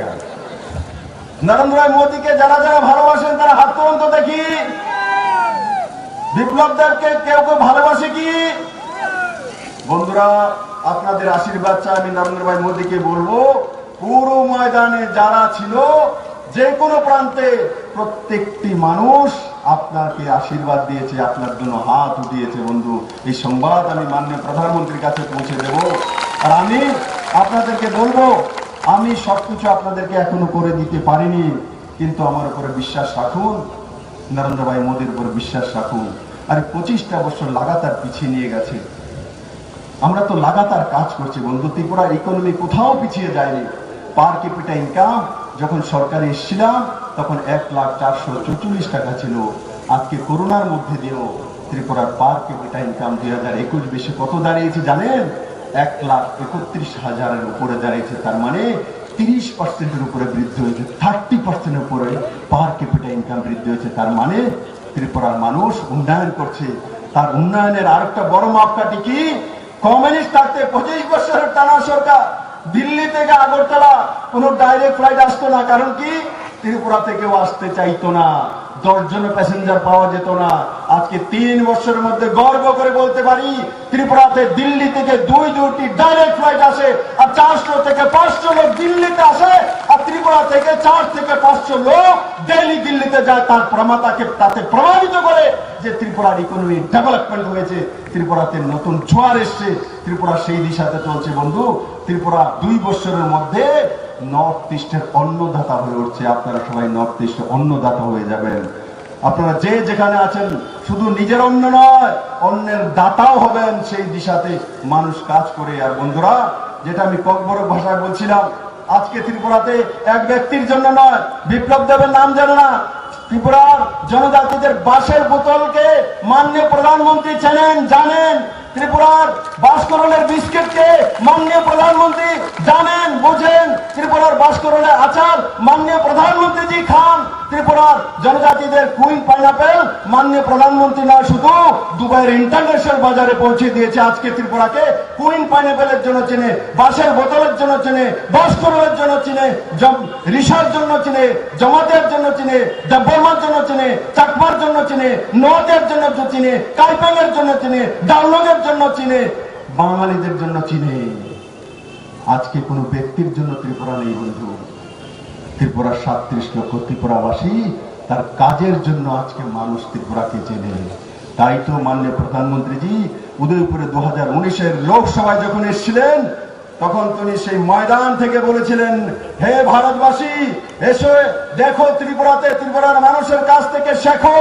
নরেন্দ্র ভাই মোদীকে যারা যারা ভালোবাসেন তারা হাত তুলুন তো দেখি। বিপ্লব দেবকে কেউ কেউ ভালোবাসে কি? বন্ধুরা, আপনাদের আশীর্বাদ চাই। আমি নরেন্দ্র ভাই মোদীকে বলবো, পুরো ময়দানে যারা ছিল, যে কোনো প্রান্তে প্রত্যেকটি মানুষ আপনাকে আশীর্বাদ দিয়েছে, আপনার জন্য হাত উঠিয়েছে। বন্ধু, এই সংবাদ আমি মাননীয় প্রধানমন্ত্রীর কাছে পৌঁছে দেব। আর আমি আপনাদেরকে বলবো, আমি সবকিছু আপনাদেরকে এখনো করে দিতে পারিনি, কিন্তু আমার উপরে বিশ্বাস রাখুন, নরেন্দ্র ভাই মোদীর উপরে বিশ্বাস রাখুন। আর 25টা বছর লাগাতার পিছিয়ে নিয়ে গেছে। আমরা তো লাগাতার কাজ করছি বন্ধু। ত্রিপুরার ইকোনমি কোথাও পিছিয়ে যায়নি। পার ক্যাপিটা ইনকাম যখন সরকারে এসেছিলাম তখন 1,04,44 টাকা ছিল। আজকে করোনার মধ্যে দিয়েও ত্রিপুরার পার ক্যাপিটা ইনকাম 2021 কত দাঁড়িয়েছে জানেন? 1,31,000-এর উপরে দাঁড়িয়েছে। তার মানে 30%-এর উপরে বৃদ্ধি হয়েছে, 30%-এর উপরে পার ক্যাপিটা ইনকাম বৃদ্ধি হয়েছে। তার মানে ত্রিপুরার মানুষ উন্নয়ন করছে। তার উন্নয়নের আরেকটা বড় মাপকাঠি কি? কমিউনিস্ট থাকতে 25 বছরের টানা সরকার দিল্লি থেকে আগরতলা কোনো ডাইরেক্ট ফ্লাইট আসতো না। কারণ কি? ত্রিপুরা থেকেও আসতে চাইতো না, 10 জন প্যাসেঞ্জার পাওয়া যেত না। আজকে 3 বছরের মধ্যে গর্ব করে বলতে পারি, ত্রিপুরাতে দিল্লি থেকে 2টি ডাইরেক্ট ফ্লাইট আসে, আর 400 থেকে 500 লোক দিল্লিতে আসে, আর ত্রিপুরা থেকে 4 থেকে 500 লোক ডেইলি দিল্লিতে যায়। তার প্রমাতাকে তাতে প্রমাণিত করে যে ত্রিপুরার ইকোনমি ডেভেলপমেন্ট হয়েছে, ত্রিপুরাতে নতুন জোয়ার এসছে, ত্রিপুরা সেই দিশাতে চলছে। বন্ধু, ত্রিপুরা 2 বছরের মধ্যে নর্থ ইস্টের অন্নদাতা হয়ে উঠছে। আপনারা সবাই নর্থ ইস্টের অন্নদাতা হয়ে যাবেন। আপনারা যে যেখানে আছেন, শুধু নিজের অন্ন নয়, অন্যের দাতাও হবেন। সেই দিশাতে মানুষ কাজ করে। আর বন্ধুরা, যেটা আমি ককবরক ভাষায় বলছিলাম, আজকে ত্রিপুরাতে এক ব্যক্তির জন্য নয়, বিপ্লব দেবের নাম জানে না, ত্রিপুরার জনজাতিদের বাঁশের বোতলকে মাননীয় প্রধানমন্ত্রী চেনেন, জানেন। ত্রিপুরার বাসকরলের বিস্কিটকে মাননীয় প্রধানমন্ত্রী জানেন, বুঝেন। ত্রিপুরার বাসকরলের আচার মাননীয় প্রধানমন্ত্রীজি খান। ত্রিপুরার জনজাতিদের কুইন পাইনাপেল মাননীয় প্রধানমন্ত্রী না শুধু দুবাইয়ের ইন্টারন্যাশনাল বাজারে পৌঁছে দিয়েছে। আজকে ত্রিপুরাকে কুইন পাইনাপেলের জন্য চেনে, বাঁশের বোতলের জন্য চেনে, বাসকরলের জন্য চিনে, রিসার জন্য চিনে, জমাতের জন্য চিনে, দেববর্মার জন্য চিনে, চাকমার জন্য চিনে, নোয়াতের জন্য চিনে, কাইপাংয়ের জন্য চিনে, ডাউলংয়ের জন্য চিনে, বাঙালিদের জন্য চিনে। আজকে কোনো ব্যক্তির জন্য ত্রিপুরা নেই বন্ধু। ত্রিপুরার 37 লক্ষ ত্রিপুরাবাসী তার কাজের জন্য আজকে মানুষ ত্রিপুরাকে চেনে। তাই তো মাননীয় প্রধানমন্ত্রীজি উদয়পুরে 2019-এর লোকসভায় যখন এসেছিলেন, তখন তিনি সেই ময়দান থেকে বলেছিলেন, হে ভারতবাসী, এসো দেখো ত্রিপুরাতে, ত্রিপুরার মানুষের কাছ থেকে শেখো।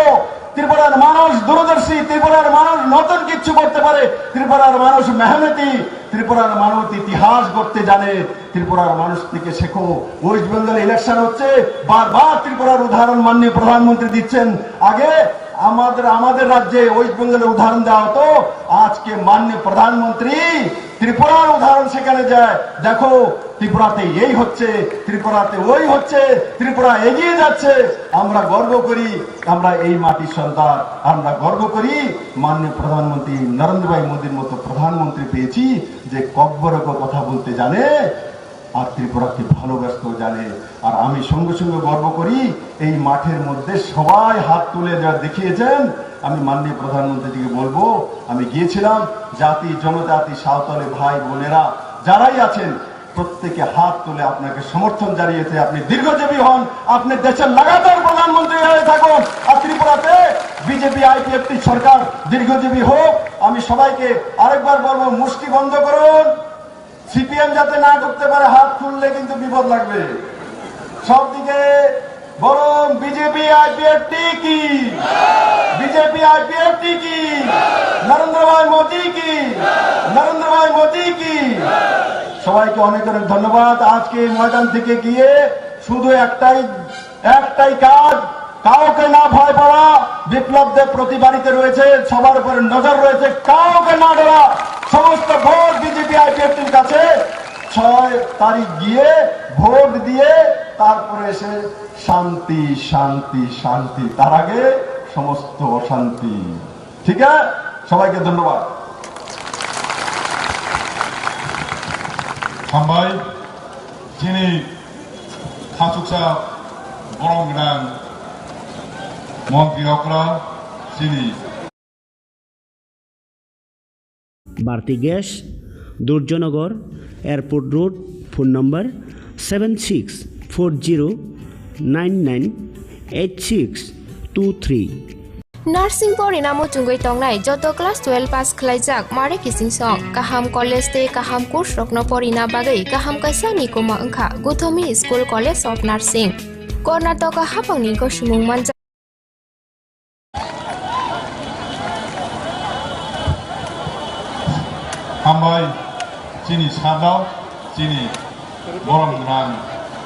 ত্রিপুরার মানুষ দূরদর্শী, ত্রিপুরার মানুষ নতুন কিছু করতে পারে, ত্রিপুরার মানুষ মেহনতি, ত্রিপুরার মানুষ ইতিহাস করতে জানে, ত্রিপুরার মানুষ থেকে শেখো। ওয়েস্ট বেঙ্গল ইলেকশন হচ্ছে, বারবার ত্রিপুরার উদাহরণ মাননীয় প্রধানমন্ত্রী দিচ্ছেন। আগে আমাদের রাজ্যে ওয়েস্ট বেঙ্গলের উদাহরণ দেওয়া হতো, আজকে মাননীয় প্রধানমন্ত্রী ত্রিপুরার উদাহরণ সেখানে যায়, দেখো ত্রিপুরাতে এই হচ্ছে, ত্রিপুরাতে ওই হচ্ছে, ত্রিপুরা এগিয়ে যাচ্ছে। আমরা গর্ব করি, আমরা এই মাটির সন্তান, আমরা গর্ব করি মাননীয় প্রধানমন্ত্রী নরেন্দ্র ভাই মোদীর মতো প্রধানমন্ত্রী পেয়েছি, যে কব্বরক কথা বলতে জানে আর ত্রিপুরাকে ভালোবাসতে জানে। আর আমি সঙ্গে সঙ্গে গর্ব করি, এই মাঠের মধ্যে সবাই হাত তুলে যা দেখিয়েছেন। আমি মাননীয় প্রধানমন্ত্রীকে বলবো, আমি গিয়েছিলাম, জাতি জনজাতি সাঁওতালি ভাই বোনেরা যারাই আছেন প্রত্যেকে হাত তুলে আপনাকে সমর্থন জানিয়েছে। আপনি দীর্ঘজীবী হন, আপনি দেশের লাগাতার প্রধানমন্ত্রী হয়ে থাকুন, আর ত্রিপুরাতে বিজেপি আইপিএফটি সরকার দীর্ঘজীবী হোক। আমি সবাইকে আরেকবার বলবো, মুষ্টি বন্ধ করুন, সিপিএম যাতে না ঢুকতে পারে। হাত খুললে কিন্তু বিপদ লাগবে। সব দিকে বরং বিজেপি আইপিএফটি কি, বিজেপি আইপিএফটি কি, নরেন্দ্র ভাই মোদী কি, নরেন্দ্র ভাই মোদী কি। সবাইকে অনেক অনেক ধন্যবাদ। আজকে ময়দান থেকে গিয়ে শুধু একটাই কাজ, কাউকে না ভয় পাওয়া। বিপ্লবদের প্রতি বাড়িতে রয়েছে, সবার উপরে নজর রয়েছে, কাউকে না ডরা। সমস্ত ভোট বিজেপি আইপিএফটির কাছে। 6 তারিখ গিয়ে ভোট দিয়ে তারপরে এসে শান্তি শান্তি শান্তি, তার আগে সমস্ত অশান্তি। ঠিক আছে, সবাইকে ধন্যবাদ। হামবাই যিনি খাসুকসা বরং গোনাं মন্ত্রী যিনি Bharati gas Durjoynagar airport road phone number 7640998623 नार्सिं परिणामो चुंगै तंगनाय जत क्लास 12 पास खलाइजाक मारे किसिं सं काहाम कॉलेज ते काहाम कोर्स रखन परिना बागै काहाम कासा निकोमा अंखा Gautami school college of nursing Karnataka हाफांनि गसुमुं मानजा हामबाय যিনি সাদাও যিনি বরং গোনাं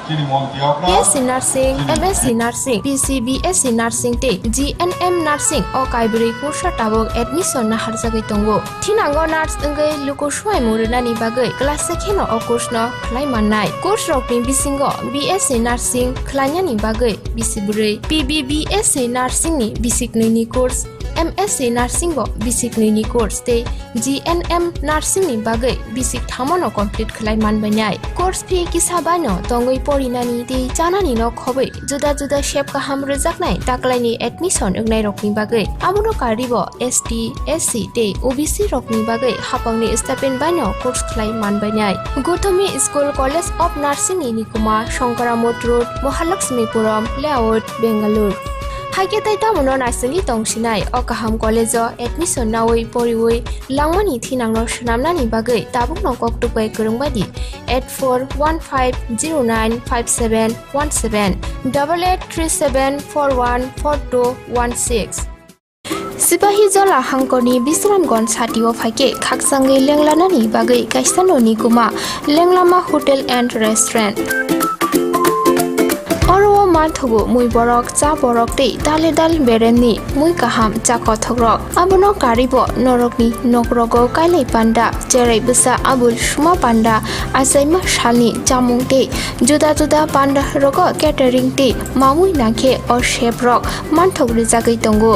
যিনি মন্ত্রী BSc Nursing, MSc Nursing, PCBSc Nursing te GNM Nursing o kaibri kursa tabok admission na harjagai tongo. Thinango nurse engai luko swai murina ni bagai class sekheno o course no khlai mannai. Course rokni bisingo BSc Nursing khlainya ni bagai bisiburi, PBBSc Nursing ni bisik ni course, MSc Nursing bo bisik ni course te GNM Nursing ni bagai bisik thamono complete khlai manbainai. Course fee kisabano tongoi porinani te janani no khobai juda juda shape kaham rejaknai taklaini admission engnai rokni bagai amono karibo ST SC te OBC rokni bagai hapangni stipend baino course khlai manbainai. Gautomi School College of Nursing ni nikuma Shankaramot Road, Mahalakshmipuram Layout, Bangalore. Haiketai tamono narsini tongsinai o kaham college admission nawai poriwai langmani thinangno shnamnani bagai tabukno koktupai kurungbadi 8415095717 8837414216 Sipahi Jola Hangkoni Bisramgons Hatio Fake Kaksange Lenglanani Bagai Kaisano Nikuma Lenglama Hotel and Restaurant Oro Mathogo Mui Borok Cha Borok Te Daledal Bereni Mui Kaham Cha Kothogrok Abono Karibo Norokni Nokrogo Kailai Panda Jerai Busa Abul Shuma Panda Asaima Shalni Jamung Te Juda Juda Panda Rogo Catering Te Mamui Nake or Shape Rock Manthogri Jagai Tongo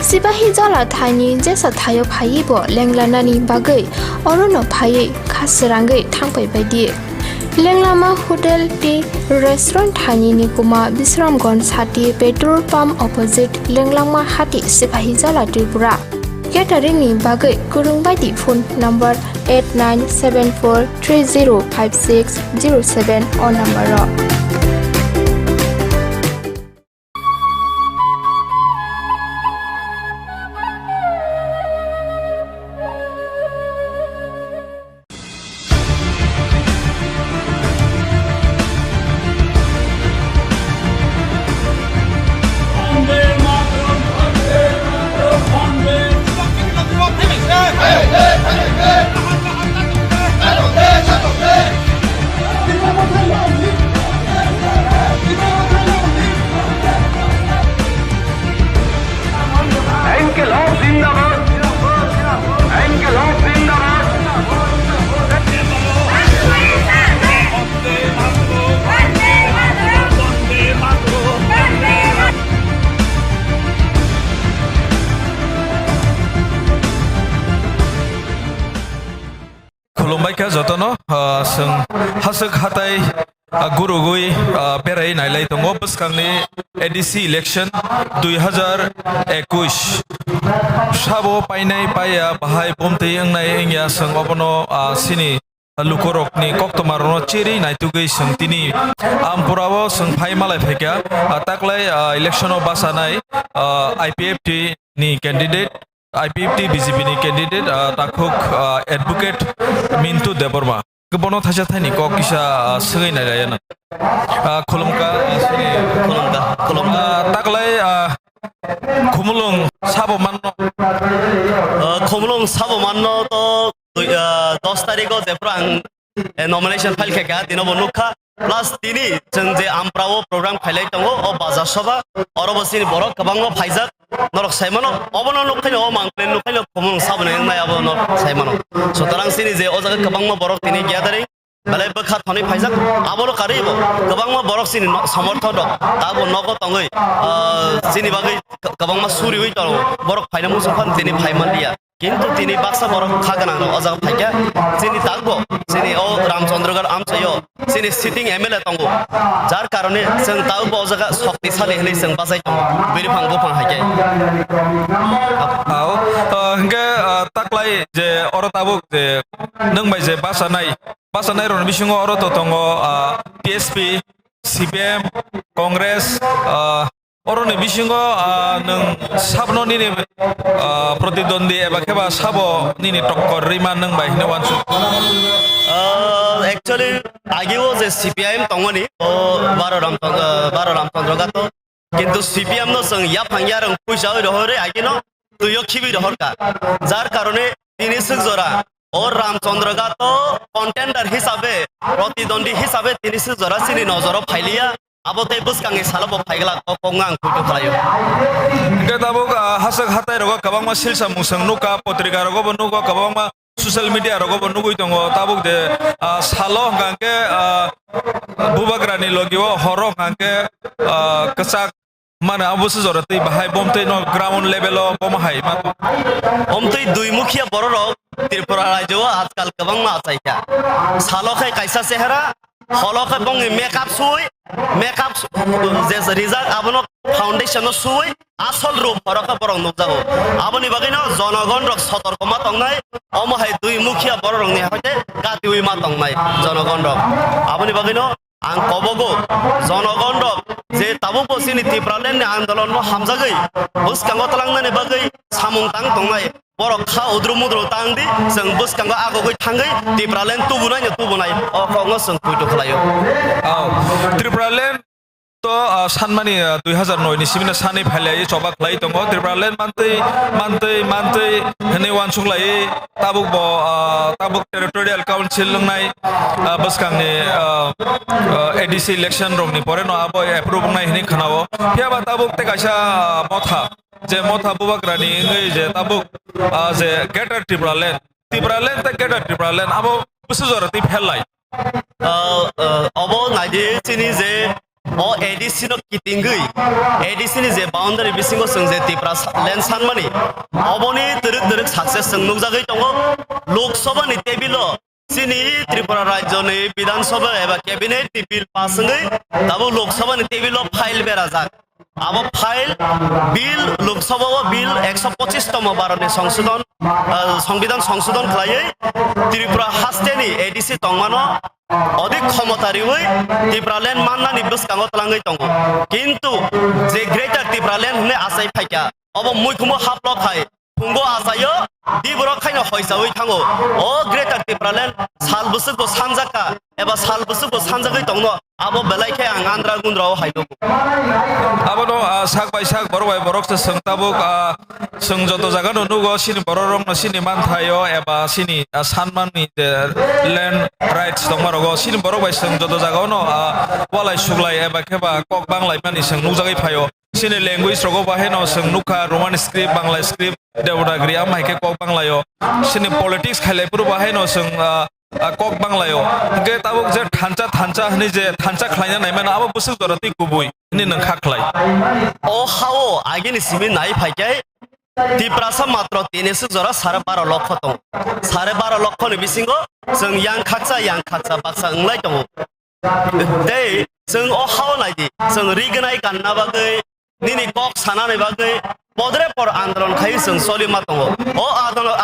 Sipahi Jola Thani Jesa Thayo Phaibo Lenglanani Bagai Orono Phai Khasirangai Thangpai Baidi Lenglama Hotel Tea Restaurant Thani Nikuma Bisramgons Hati Petrol Pump Opposite Lenglama Hati Sipahi Jola Tripura Catering ni Bagai Kurungbaidi phone number 8974305607 or number faikha jotono sung hasuk hatai gurugui berai nailai tongo buskangni ADC election 2021 sabo painai paya bahai bomtei angnai engya sung obono sini lukorokni koktomarono chiri naitugui sung tini ampurao sung phai malai phaikya taklai election basanai IPFT ni candidate IPFT BJP ni candidate takhuk advocate Mintu Deborma kebono thaja thani ko kisa sengai na raya na khulumka taklai khumulung sabo manno to 10 तारिखो जेफ्रा नमिनेशन फाइल खेका दिनो बनुखा प्लस तिनी जों जे आमप्राव प्रग्राम खाइलाय दङ अ बाजार सभा अरबसिनि बर गोबांनो फाइजाक नरक साइमानो अबनो लखैनो अ मांप्लेन लखैनो खमन साबने नायाबो न साइमानो सुतरां सिनि जे अजागा गोबांनो बर तिनि ग्यादारै बले बखा थनि फाइजाक आबोलो कारिबो गोबांनो बर सिनि समर्थन दं ताबो नगो तंगै सिनि बागै गोबांमा सुरियै दङ बर फाइना मुसफान तिनि फाइमानलिया কিন্তু তিনি বাক্সা বড় খাগানা অজাগ ফাইকা যিনি তাগবো যিনি ও রামচন্দ্রগড় আমচাইও যিনি সিটিং এমএলএ তঙ্গো যার কারণে जों তাগবো অজাগা শক্তিশালী হলে जों বাজাই দङ বেরিফাং বফাং হাইকে hingga taklai je oro tabuk je nangbai je basanai ron bisingo oro totongo PSP CPM Congress oro ni bisingo nang sabno ni protidondwi eba keba sabo ni tokkor riman nangbai hine wansu actually আগেও যে সিপিআইএম তঙ্গনি ও বারো রামচন্দ্র গাত কিন্তু সিপিএম নো जों या फांगिया रं पुइसा रहरे आगिनो तुयो खिबि रहरका যার কারণে তিনি সুজরা ও রামচন্দ্র গাত কন্টেন্ডার হিসাবে প্রতিদ্বন্দ্বী হিসাবে তিনি সুজরা সিনি নজর ফাইলিয়া abote buskangi salabo faigala kongang kutu khalayo hingga tabuk hasuk hatai rogo kabangma silsa musang nuka potrika rogo nuka kabangma social media rogo nugui tongo tabuk de salo hangke bubagrani logiwo horo hangke kesak mana abusu jorati bahai bomtei no ground level o bomahai ma omtei dui mukhiya bororok Tripura rajyo आजकल kabangma achaika salo khai kaisa sehara হলকে বং মেকআপ যে রিজাল্ট আবনো ফাউন্ডেশন সুই আসল রূপ হরকা বরং নুকজাগো আবনি বাগিনো জনগণ রক সতর্কমা তংনাই অমহাই দুই মুখিয়া বড় রংনি হইতে গাতি উইমা তংনাই জনগণ রক আবনি বাগিনো आं कबगो जनगण रक जे ताबु पसिनि टिप्रालेन आन्दोलन हामजागै बुसकांगो तलांनानै बागै सामुं तां तंनाय बर खा उद्रुमुद्रु तांदि जों बुसकांगो आगोगै थांगै टिप्रालेन तुबुनाय अ खंगो जों कुइटो खलायो टिप्रालेन तो सानमानि 2009 नि सिमिना सानै फाइलाय चबा खलाय दङ टिप्रालेन मानतै हने वानसुंलाय ताबुक टेरिटोरियल काउन्सिल लंनाय बसकांनि ADC इलेक्शन रंनि परे न आबो एप्रुव नाय हने खनाव फियाबा ताबुक ते कायसा मथा बुबाग्रानि जे ताबुक जे गेटर टिप्रालेन ते गेटर टिप्रालेन आबो बुसुजरति फेलाय अबो नायदि सिनि जे o ADC no kitingui ADC ni je boundary bisingo जों जे टिप्रा लेन सानमानि अबनि दरक सक्सेस जों नुजागै दङ लोक सभा नि टेबिलो सिनि त्रिपुरा राज्यनि विधानसभा एबा कैबिनेट नि बिल पासङै दाबो लोक सभा नि टेबिलो फाइल बेरा जा अब फाइल बिल लोकसभा बिल 125 तम भारतनि संविधान संशोधन खालायै त्रिपुरा हास्टेनि ADC तंमानो अधिक क्षमतारि हुई टिप्रालेन माननानि बुसकांगो तलांगै दङ किन्तु जे ग्रेटर टिप्रालेन हने आसाय फाइका अब मुखुमो हाप्ल खाय फुंगो आसायो दिबरो खायनो हयसावै थांगो ओ ग्रेटर टिप्रालेन साल बुसुको सानजाका एबा साल बुसुको सानजागै दङ अब बेलायखे आं Andhra गुन्द्राव हायदो abono sak bai sak borok se sengtabuk seng joto jaga no nugo sini bororong no sini manthayo eba sini sanmanni land rights dongmarogo sini borok bai seng joto jaga no walai suglai eba keba kok banglai mani seng nugjagai phayo sini language rogo bahe no seng nukha roman script bangla script dewnagari amai ke kok banglayo sini politics khailai puru bahe no seng kok banglayo ge tabuk je thancha hni je thancha khlaina naimana abo busuk dorati kubui ni nang khaklai o hawo ageni simi nai phaikai Tiprasa मात्र 3 जरा 12.5 लक्ष दं 12.5 लक्षनि बिसिङाव जों यां बाक्सा ओंलाय दङ दै जों अ हाव नायदि जों रिगनाय गानना बागै निनि कक सानानै बागै पदरे पर आन्दोलन खायो जों सलिमा दङ अ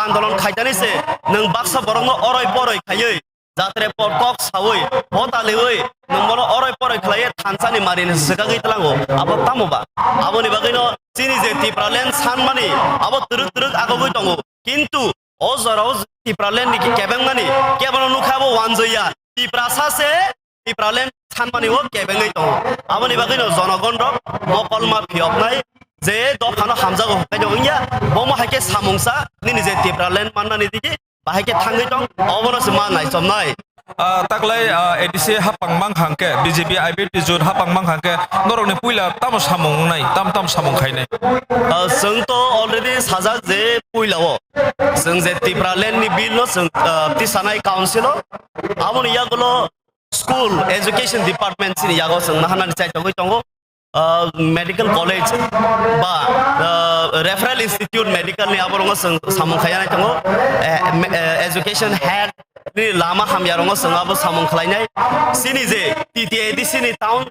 आन्दोलन खायदानिसे नों बाक्सा बरंनो अरय परय खायै जात्रे पर कक सावै हतालेवै नों मनो अरय परय खालाय थानसानि मारिनो सगा गैतलांगो आबो तामोबा आबोनि बागैनो चिनि जे तिप्रालेन सानमानि आबो तुरुक आगोबै दङ किन्तु अ जराव तिप्रालेन निकि केबेंमानि केबनो नुखाबो वानजया तिप्रासासे तिप्रालेन सानमानि ओ केबेङै दङ आबोनि बागैनो जनगण रक मकलमा फियबनाय जे दखानो हामजागो हकायदो इंया बमो हाके सामुंसा निनि जे तिप्रालेन माननानि दिगि बाहायके थाङै दं अबनोसो मा नायसमनाय ताकलाय एडिसि हापां मांखांके बीजेपी आईपीपी जुन हापां मांखांके नरकनि पुइला ताम सामुंनाय ताम सामुं खायनाय जोंथ' अलरेडि साजाक जे पुइलाव जों जे तिप्रालेननि बिल जों तिसानाय काउन्सिल आबोनि यागलो स्कुल एजुकेशन डिपार्टमेंट सिनि यागो जों नाहानानि साइटआव दङ मेडिकल कलेज बा रेफरेल इंस्टीट्यूट मेडिकल नि आबरंग सामुं खायनाय दङ एजुकेशन हेड नि लामा हामयारंग जों आबो सामुं खालायनाय सिनि जे टीटीएडीसी नि टाउन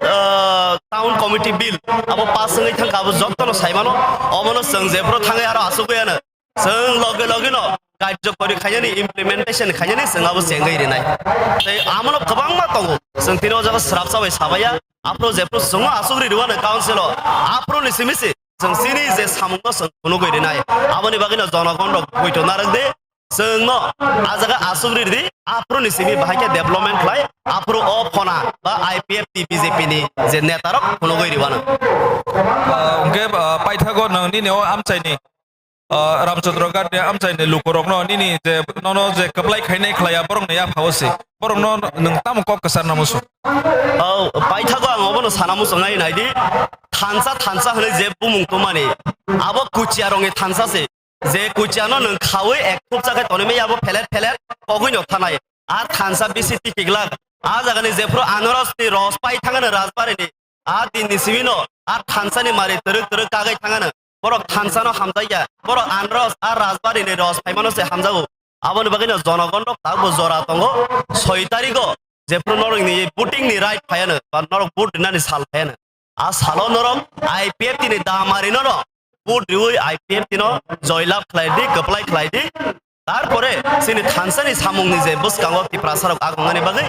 कमिटी बिल आबो पास जोङै थांखाबो जत्तनो साइमानो अमनो जों जेब्रो थाङै आरो आसुगैयानो जों लगे लगेनो कार्यकरि खायनायनि इमप्लिमेन्टेशन खायनायनि जों आबो सेंगै रेनाय तै आमनो गोबां मा दङ जों तिनो जागा स्राब जाबाय साबाया आप्रो जेप्रो जों आसुग्रि रुवानो काउन्सिल आप्रो नि सिमिसि जों सिनि जे सामुंनो जों कुनु गैरेनाय आबोनि बागैनो जनगण गयथ नारक दे जोंनो आजागा आसुग्रि दि आप्रो नि सिमि बाहायके डेभलपमेन्ट लाय आप्रो अ फना बा आईपीएफ बीजेपी नि जे नेतारक कुनु गैरिवानो उनके पाइथागो नंनि नेव आमचाइनि रामचंद्र गार्डे आमचाइनि लुकरकनो निनि जे ननो जे कपलाय खायनाय खलाया बरंनो या फावसे बरंनो नों ताम कक कसार नामुसु पाइथागो आं अबनो सानामुसु नायदि थानसा होनै जे बुमुंखौ माने आबो कुचिया रंनि थानसासे जे कुचियानो नों खावै एक खुब जागा तनेमे याबो फेलेट कगैनो थानाय आ थानसा बिसि टिकिगला आ जागानि जेफ्रो आनारसनि रस पाइ थाङानो राजबारिनि आ दिननि सिमिनो आ थानसानि मारि तुरुक कागै थाङानो बरक थानसानो हामजाया बरक आनारस आ राजबारिनि रस पाइमानो से हामजागो आबोनि बागैनो जनगण तागो जरा दङ 6 तारिखो जेफ्रो नरकनि बुटिंनि राइट फायानो बा नरक बुट दिनानि साल फायानो आ सालो नरक आईपीएफ तिनि दामारि नरक बुट रिवै आईपीएफ तिनो जयलाभ खलायदि गपलाय खलायदि तारपरे सिनि थानसानि सामुंनि जे बसकांगो तिप्रासारक आगंगानि बागै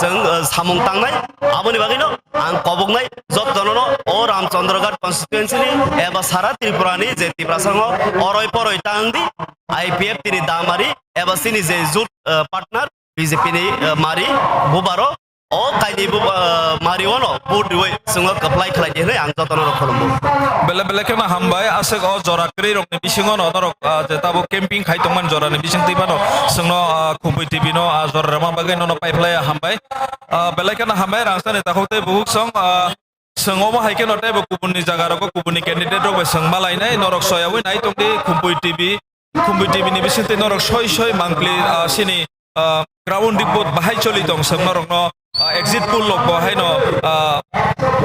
जों सामुं तांनाय आबोनि बागैनो आं कबगनाय जतननो ओ रामचंद्रगढ़ कन्स्टिट्युएन्सिनि एबा सारा त्रिपुरानि जे तिप्रासारनो अरय परय तांदि आईपीएफ तिनि दामारि एबा सिनि जे जुट पार्टनार बीजेपी नि मारि बुबारो ओ कायदि मारिवनो बुट रिवै जों कपलाय खलायदि होनै आं जतननो खलमबो बेले केना हामबाय आसेक अ जराक्रि रकनि बिसिङाव नरक जेताबो केम्पिं खायतोंमोन जरानि बिसिं दैमानो जोंनो खुबै टिभिनो जरामा बागै ननो पाइपलाय हामबाय बेले केना हामबाय रांसानि ताखौते बुक सं सोंगोबो हायके नटे गुबुननि जागारको गुबुननि कैंडिडेट रबो सोंमा लायनाय नरक सयावै नाय तंदि खुबै टिभिनि बिसिं ते नरक सय मांकलि सिनि ग्राउन्ड रिपोर्ट बाहाय चलि दं सों नरकनो एग्जिट पुल लग बहायनो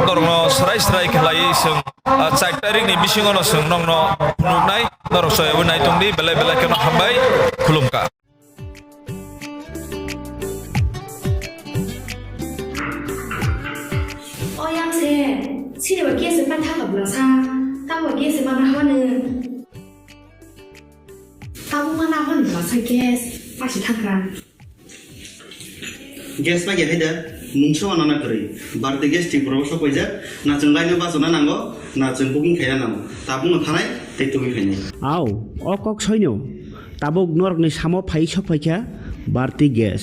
नरकनो स्राय खेलायै सों 4 तारिखनि बिसिङावनो सों नंनो नुनाय नरक सयावै नाय तंदि बेले केना हामबाय खुलुमका 어양새 치료와 깨스 빠타가 불러사 따고 깨스 만나 하는 따고 만나 하는 불러사 깨스 빠시 탕가 गेस मा गेहायदा मुंसो माना करै बारदे गेस टिक प्रबस कइजा ना जों लायनो बासना नांगो ना जों बुकिं खायना नांगो ताबुनो थानाय दैतुमि खायनाय आव अकक सैन्य ताबुक नरकनि सामो फाइ सफाइखा बारति गेस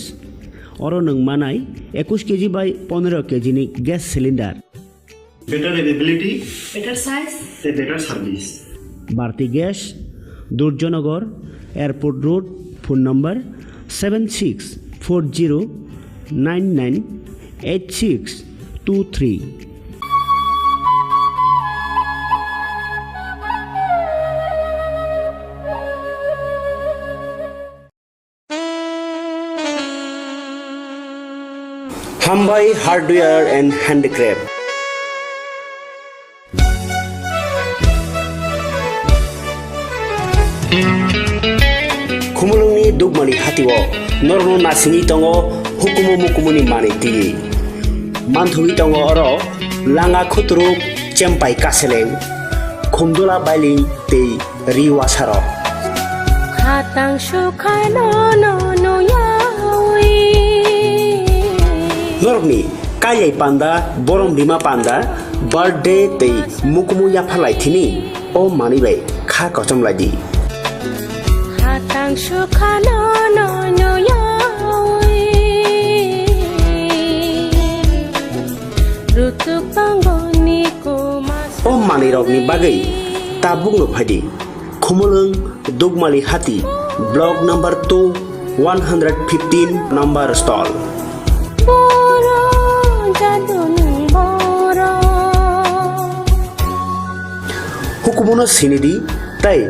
अरो नों मानाय 21 केजि बाय 15 केजिनि gas cylinder better availability better size ते better service Bharati gas Durjoynagar airport road phone number 7640998623 Hambai Hardware and Handicraft. Khumulungni dugmani hatio norno nasini tongo hukumu mukumuni mani tigi manthui tongo oro langa khutruk chempai kaseleng khumdula bailing te riwasaro Hatang shukai no no no yawi Norni kayai panda borom lima panda birthday te mukumu yaphalai thini o mani bai kha kochom ladi Hatang shukai no no no yawi Rutu pangoni kumas o mani rokni bagai tabung no phadi khumulung dugmali hati block number 2 115 number stall Boro jadunung boro Hukumuno sinidi tai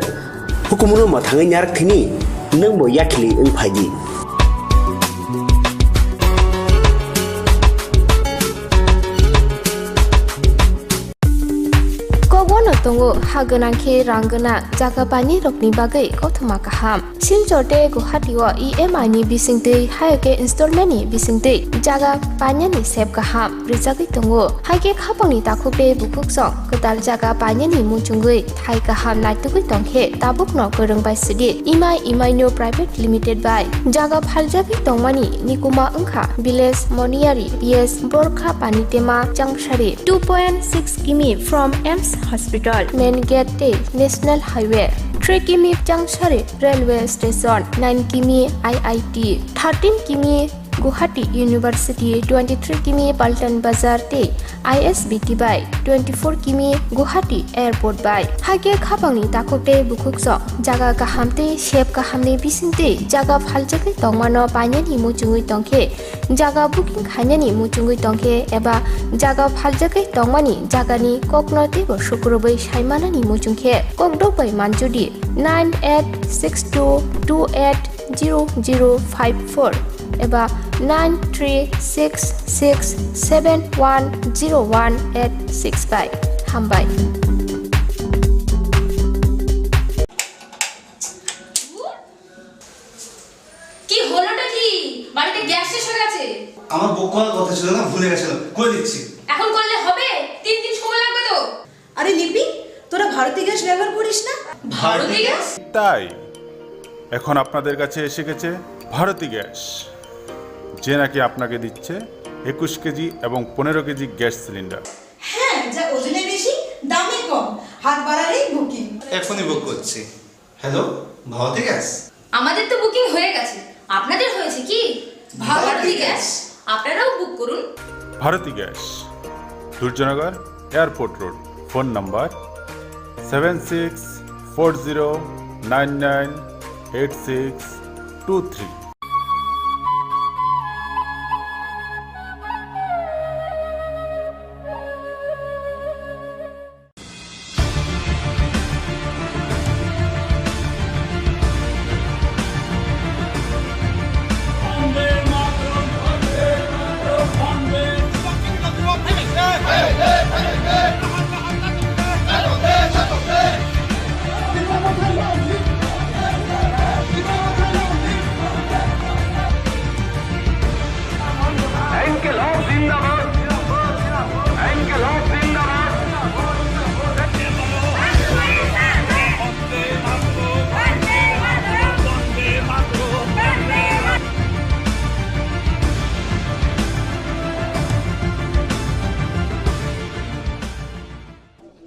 hukumuno mathangai nyarak thini nang bo yakhili ung phaidi Kogono tongo haganangke rangana jaga bani rokni bagai kothama kaham Silchorte Guwahatiwa EMI ni bisingte hayake installment ni bisingte jaga banya ni sep kaham rijagi tongo haike khapangni takhupe bukuksong kedal jaga banya ni muchungui hai kaham naitugui tongkhe tabukno gorongbai sidi EMI no private limited by jaga phaljagi tongmani nikuma ungkha village moniari PS Borkha Panitema Jangshari 2.6 km from EMS Hospital main gate te National Highway 3 km Jangshari Railway Station 9 km IIT 13 km Guwahati University 23 km Paltan Bazar te ISBT by 24 km Guwahati Airport by hage khapangni takopte bukukso jaga kahamte shep kahamni bisinte jaga phaljake tongmano panyani muchungui tongkhe jaga booking khainani muchungui tongkhe eba jaga phaljake tongmani jagani koknote bo shukrobai saimanani muchungkhe kokdobai manjudi 9862280054 eba 9366710185 হামবাই কি হলোটা কি বাড়িতে গ্যাস শেষ হয়ে গেছে আমার বুক করার কথা ছিল না, ভুলে গেছিলাম, করে দিচ্ছি। এখন করলে হবে 3 দিন সময় লাগবে তো আরে লিপি তোরা ভারতী গ্যাস ব্যবহার করিস না? ভারতী গ্যাস তাই এখন আপনাদের কাছে এসে গেছে ভারতী গ্যাস, যে নাকি আপনাকে দিচ্ছে 21 কেজি এবং 15 কেজি গ্যাস সিলিন্ডার। হ্যাঁ, যা ওজনে বেশি দামে কম, হাত বাড়ালেই বুকিং। এখনই বুক করছি। Hello, Bharati gas? আমাদের তো বুকিং হয়ে গেছে, আপনাদের হয়েছে কি? ভারতী গ্যাস আপনারাও বুক করুন। Bharati gas, Durjoynagar airport road, phone number 7640998623।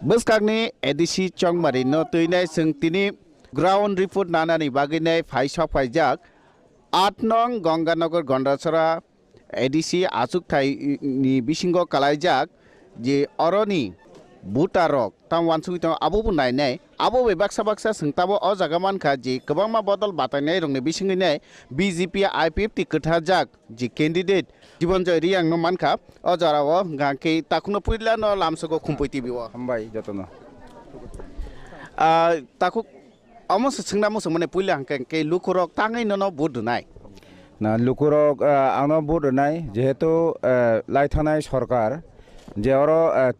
Buskagni edisi chongmari no tuinai sengtini ground report nanani baginai faisok faijak 8 nong Ganganagar Gondasara edisi asuk thai ni bisingo kalaijak je oroni butarok tam wansui tang abo bu nai nai abo be baksa baksa sengtabo o jagaman kha je kwbangma bodol batanai rongni bisingi nai BJP IPF ti kthajak je candidate Jibanjoy Riang no mankha o jarao gangke takuno puila no lamsoko khumpoiti biwa hambai jotono takuk almost sengna mo semane puila hangke lukurok tangai no bud nai না লুকুরক আনো বুট নাই যেহেতু লাইথানাই সরকার যে ওর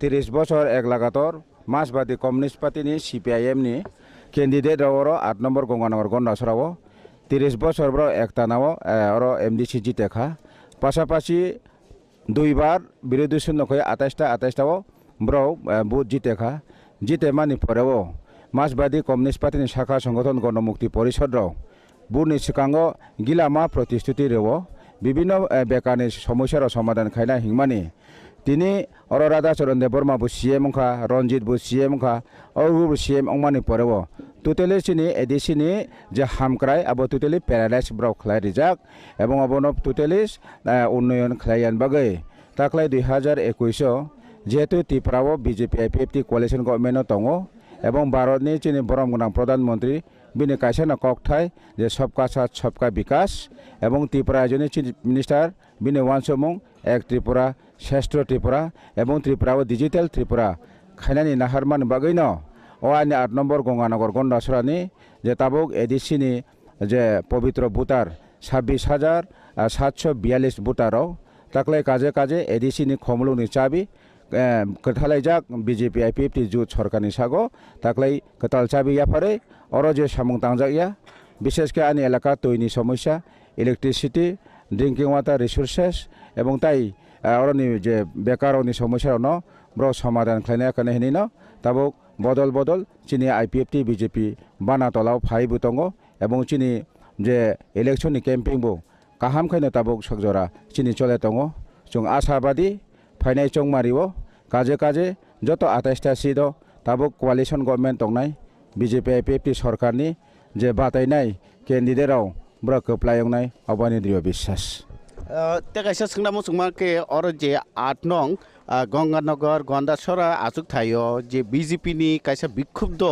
30 বছর এক লাগাতর মাসবাদী কমিউনিস্ট পার্টি নি CPIM নি ক্যান্ডিডেট ওর 8 নম্বর গঙ্গানগর গন্ডাছড়াও 30 বছর ব্র একটানাও ওর এমডিসি জিতেখা পাশাপাশি দুইবার বিরোধী শূন্য হয়ে 28টাও ব্র বুথ জিতেখা জিতে মানি পরেও মাসবাদী কমিউনিস্ট পার্টিনি শাখা সংগঠন গণমুক্তি পরিষদ বুথনি सिगाङाव গিলামা প্রতিশ্রুতি রেও বিভিন্ন বেকারনি সমস্যার সমাধান খাইনা হিংমানি তিনি অর রাধা চরণ দেব বর্মাবু সিএম খা রঞ্জিতবু সিএম খা অরুবু সিএম অংমানি পরেও টোটালি চিনি এডিসিনি যে হামক্রাই আবো টোটালি প্যারালাইজ ব্রক খাই রিজাক এবং অবনব টোটালি উন্নয়ন খাইয়ান বাগৈ তাকলাই 2021 যেহেতু ত্রিপুরাও বিজেপি আইপিএফটি কোয়ালিশন গভর্नमेंट दङ এবং ভারতনি চিনি বরমগোনাं প্রধানমন্ত্রী বিনি কাইসানা ককথাই যে সবকা সাথ সবকা বিকাশ এবং ত্রিপুরা রাজ্যনি চিফ মিনিস্টার বিনি ওয়ানসমুং এক ত্রিপুরা শ্রেষ্ঠ ত্রিপুরা এবং ত্রিপুরাও ডিজিটাল ত্রিপুরা খাইনানি নাহারমান বাগৈন ও আইনি 8 নম্বর গঙ্গানগর গন্ডাছড়ানি যে তাবুক এডিসিনি যে পবিত্র ভোটার 26,742 ভোটারও তাকলাই কাজে কাজে এডিসিনি খমলুনি চাবি कथालायजाक बीजेपी आईपीएफटी जुथ सरकारनि सागो ताकलाई कताल चाबी याफारे अरो जे सामुं तांजाकिया विशेष के आनि एलाका तयनि समस्या इलेक्ट्रिसिटी ड्रिंकिं वाटार रिसोर्सेस एवं ताई अरनि जे बेकारनि समस्या न ब्र समाधान खालायनाया कने हिनि न ताबुक बदल बदल चिनि आईपीएफटी बीजेपी बाना तलाव फाइबो दङ एवं चिनि जे इलेक्शननि कैम्पिंबो काहाम खायनो ताबुक सकजरा चिनि चले दङ जों आशाबादी फाइनाय चंमारिओ काजे काजे जत 28टा seat Tabuk कोalition government दंनाय BJP IPFT सरकारनि जे बातायनाय कैंडिडेटआव ब्र खोप्लायंनाय अबानि दृढ़ विश्वास ते काइसा सोंनामु सोंमा के और जे 8 नং गंगानगर गन्डाछड़ा आसुक थायो जे बीजेपी नि काइसा बिखुब्द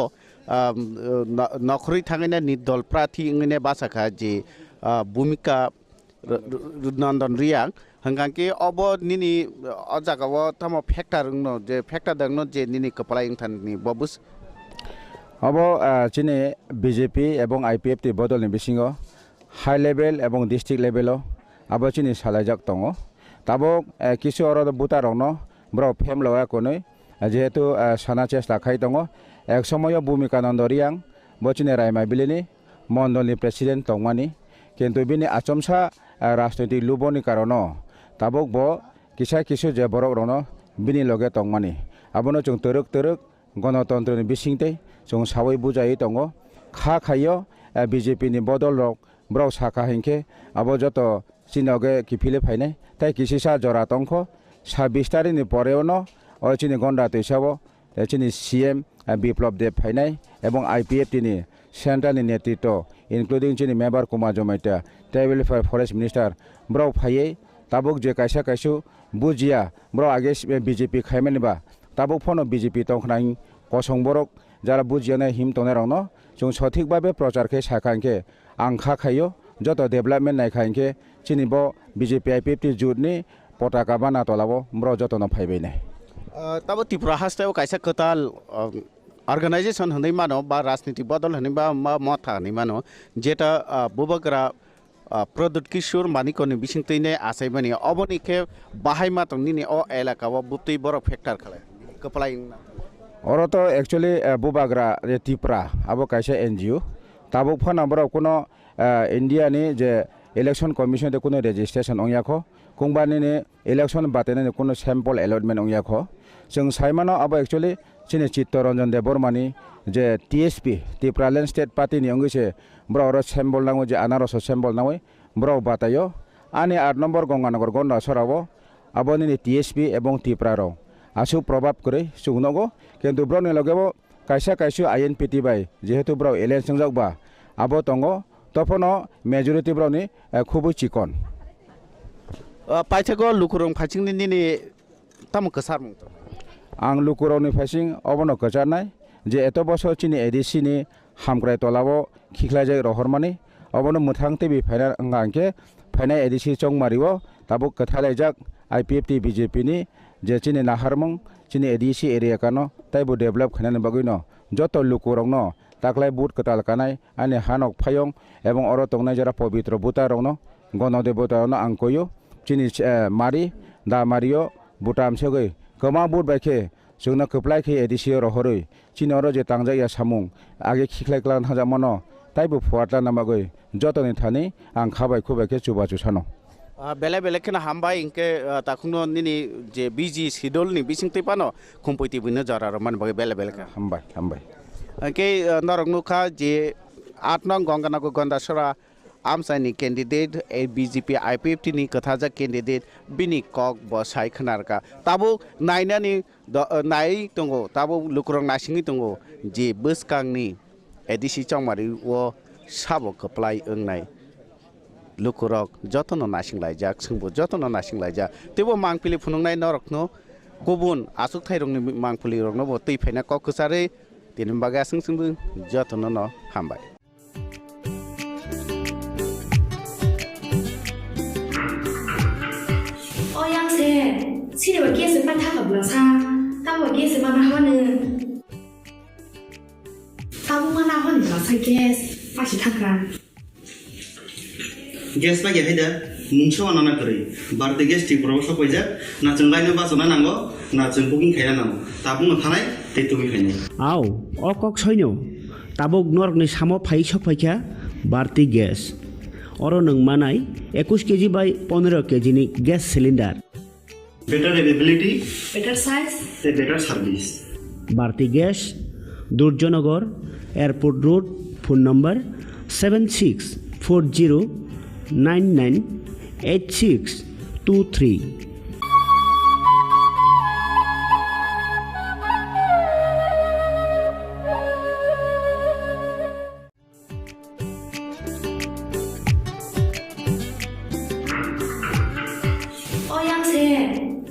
नखरि थांगैना नि दल प्रार्थी इंगने बासाखा जे भूमिका रुदनन्दन रियां हंगांके अब निनी अजागाव तम फैक्टर जे फैक्टर दंगनो जे निनी कपलायं थाननि बबुस अब चिने बीजेपी एवं आईपीएफटी बदलनि बिसिङाव हाई लेवल एवं डिस्ट्रिक्ट लेवल अब चिनि सालायजाक दङ ताबो किसु अर बुटारनो ब्र फेम लगायकोनै जेहेतु साना चेष्टा खाइ दङ एक समय भूमिकानन्द रियां बचिने रायमाबिलिनि मण्डलनि प्रेसिडेन्ट दंमानि किन्तु बिनि आचमसा राजनैतिक लुबनि कारण ताबुक ब किसा किसु जे बरक रनो बिनि लगे तंगमानि आबनो जों तरक गणतन्त्रनि बिसिंते जों सावै बुजायै दङ खा खायो बीजेपी नि बदल रक ब्राव साखा हिंखे आबो जत चिनगे किफिले फाइनाय ताइ किसिसा जरा तंख 26 तारिखनि परेवनो अ चिनि गन्डा तैसाबो चिनि सीएम बिप्लब देव फाइनाय एवं आईपीएफटी नि सेन्ट्रल नेतृत्व इनक्लूडिंग चिनि मेम्बर कुमार जमाइटा ट्राइबल फरेस्ट मिनिस्टर ब्राव फाइयै ताबुक जे काइसा काइसु बुजिया ब्राव आगे बीजेपी खायमेनबा ताबुक फनो बीजेपी तंखनाय कसं बरक যারা বুঝিয়ানে হিম তনেরন जों सठिक भावे प्रचार के साखांके आंखा खायो जत डेभलपमेंट नायखांके चिनिब बीजेपी आईपीएफटी जुथनि पताका बाना तलाबो ब्र जतन फाइबायनाय तब त्रिपुरा हास्तायाव काइसा कताल अर्गानाइजेशन हनै मानो बा राजनीति बदल हनै बा मथा हनै मानो जेटा बुबगरा प्रदुत किशोर मानिकनि बिसिंतैने आसायबानि अबनिखे बाहाय मातंनि अ एलाकाव बुतै बर फैक्टर खालाय कपलाय और तो एक्चुअली बुबाग्रा त्रिपुरा अब कैसे एनजीओ ताबुक फन नम्बर कोनो इंडिया नि जे इलेक्शन कमिशन दे कोनो रेजिस्ट्रेशन ओयाखो कुंबानि ने इलेक्शन बातेने कोनो सैंपल अलॉटमेंट ओयाखो जों साइमानो अब एक्चुअली चिनि चित्तरंजन देबबर्मानि जे TSP Tripura land state party नि अंगिसे ब्रो सैंपल नांगो जे आनारस सैंपल नांगो ब्रो बातायो आनि 8 नम्बर गंगानगर गन्डाछड़ावो अबनि टीएसपी एवं त्रिपुरा रो आसु प्रभाव करे सुगनगो किन्तु ब्रनि लगेबो काइसा काइसु आईएनपीटी बाय जेहेतु ब्र एलायन्स संजाकबा आबो तंगो तफनो मेजॉरिटी ब्रनि खुबु चिकन पाइथागो लुकुरं फाचिंनि निनि तम कसार मुंत आं लुकुरंनि फाचिं अबनो कचारनाय जे एत बसर चिनि एडिसि नि हामग्राय तलाबो खिखलायजाय रहरमानि अबनो मुथां टिभि फाइनाल अंगांके फाइनाय एडिसि चंगमारिवो ताबो कथालायजाक आईपीएफटी बीजेपी नि जे चिनि नाहारमं चिनि एडिसि एरिया कानो ताइबो डेभलप खानानि बगैनो जत लुकुरंनो ताकलाय बुट कताल कानाय आनि हानक फायं एवं अर तंगनाय जरा पवित्र बुटारंनो गणदेवतारनो आंकयो चिनि मारि दा मारियो बुटाम सेगै कमा बुट बायखे जोंना खोप्लाय खै एडिसि रहरै चिनि अरो जे तांजाया सामुं आगे खिख्लाय क्लान हाजा मनो ताइबो फुवाटला नामागै जतनि थानि आं खाबाय खुबायखे चुबाचु सानो बेले बेले खेना हामबाय इनके ताखुनो निनि जे बिजि शिड्यूल नि बिसिं तेपानो खुमपैति बिनो जरा रमान बगे बेले बेले हामबाय के नरगनुखा जे 8 नং गंगानगर गन्दासरा आमसाइनि कैंडिडेट ए बीजेपी आईपीएफटी नि कथाजा कैंडिडेट बिनि कक बसाय खनारका ताबो नायनानि नाय दंगो ताबो लुकुरं नासिंनि दंगो जे बोसकांनि एडिसि चंमारि वो साबो कप्लाय ओंनाय लुकुरक जतन नासिंलायजाक सोंबो जतन नासिंलायजा तेबो मांपिलि फुनुंनाय नरकनो गुबुन आसुक थाइरंनि मांपिलि रकनो बो तैफायना ककसारे तिनि बागा सोंबो जतन न हामबाय सिनेमा गेस पान थाखाब्ला सा ताबो गेस माना हनो ताबो माना हनो सा गेस पासि थाखा गेस बागे हायदा मुंसो आनाना करै बारदे गेस ति प्रबस कइजा ना जों लायनो बासना नांगो ना जों बुकिं खायना नांगो ताबुनो थानाय तेतुबि खायनाय आव अकक सैनो ताबो नरकनि सामो फाइ सफाइखा बारति गेस अरो नों मानाय 21 केजि बाय 15 केजि नि gas cylinder better availability, better size, better service. Bharti Gas, Durjanagar, Airport Road, phone number 7640998623.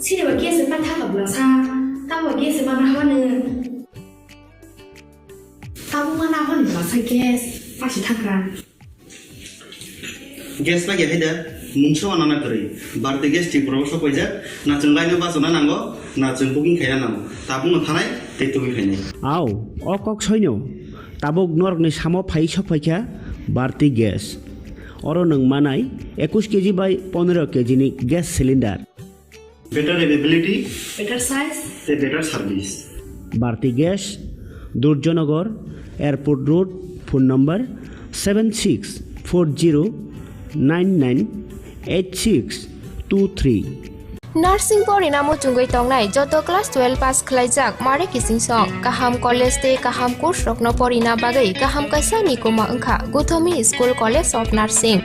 Cinema गेस पान थाखाब्ला सा ताबो गेस माना हनो ताबो माना हनो सा गेस पासि थाखा गेस बागे हायदा मुंसो आनाना करै बारदे गेस ति प्रबस कइजा ना जों लायनो बासना नांगो ना जों बुकिं खायना नांगो ताबुनो थानाय तेतुबि खायनाय आव अकक सैनो ताबो नरकनि सामो फाइ सफाइखा बारति गेस अरो नों मानाय 21 केजि बाय 15 केजि नि gas cylinder better availability, better size, better service. Bharti Gas, Durjanagar, Airport Road, phone number 7640998623. Nursing परिणाम चुंगै तंगनाय जत क्लास 12 पास खलाइजाक मारे किसिं सं काहाम कलेज ते काहाम कोर्स रखनो परिना बागै काहाम काisa निकोमा अंखा Gautami school college of nursing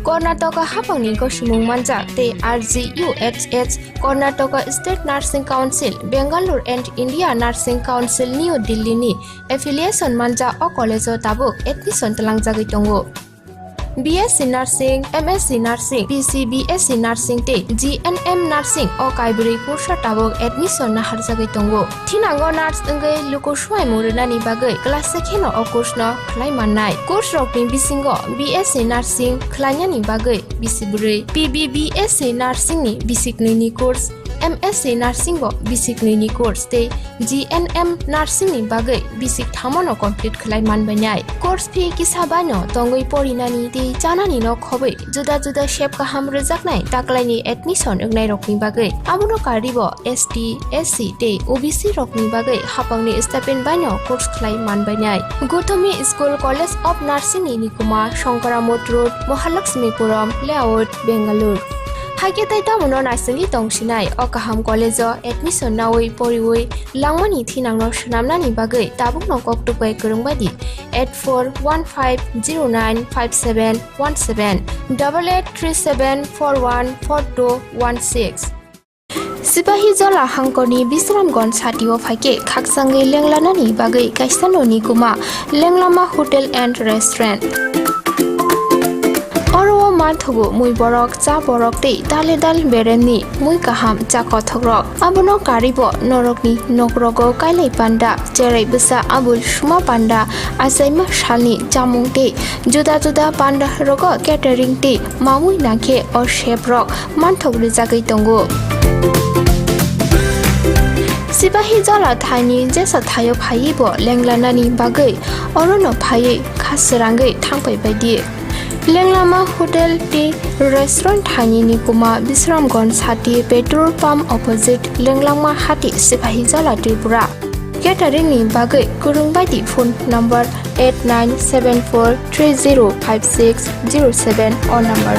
Karnataka हाफांनि गसिमुं मानजाक ते RGUHH Karnataka state nursing council Bengaluru and India nursing council new दिल्लीनि एफिलिएशन मानजा अ कलेज ताबुक एडमिशन तलांजागै दंगो BSc Nursing, MSc Nursing, PCBSc Nursing te GNM Nursing o kaibri kursa tabok admission na harjagai tongo. Thinango nurse engai luko swai murunani bagai class sekheno o course no khlai mannai. Course rokni bisingo BSc Nursing khlainani bagai bisiburi. PBBSc Nursing ni bisikni ni course MSc Nursing bo bisikni ni course te GNM Nursing ni bagai bisik thamono complete khlai manbanai. Course fee kisabano tongoi porinani te janani no khobai juda juda shape kaham rejaknai taklaini admission engnai rokni bagai abuno karibo ST SC te OBC rokni bagai hapangni stipend bano course khlai manbanai. Gautami School College of Nursing ni Nikuma Shankaramot Road Mahalakshmipuram Layout Bengaluru Haike taita mono narsing tongsinai okaham college admission nawai poriwai langmani thinangno shnamnani bagai tabuk nokok tupai kurungbadi 8415095717 8837414216 Sipahi Jola Hangkoni Bisramgon Satio Fake Kaksange Lenglanani Bagai Kaistanoni Kuma Lenglama Hotel and Restaurant Oro Mathugo Mui Borok Cha Borok Te Daledal Bereni Mui Kaham Cha Kothogrok Abono Karibo Norokni Nokrogo Kailai Panda Jerai Bisa Abul Shuma Panda Asaima Shalni Jamung Te Juda Juda Panda Rogo Catering Te Mamui Nake or Chef Rock Manthog Rizagai Tongo Sipahi Jola Thaini Jesa Thayo Phaibo Lenglanani Bagai Orono Phai Khasrangai Thangpai Baidi Lenglama Hotel T Restaurant Thani ni Kuma Bisramgon Hati Petrol Pump opposite Lenglama Hati Sipahijala Tripura. Catering ni bagai kurung baiti phone number 8974305607 or number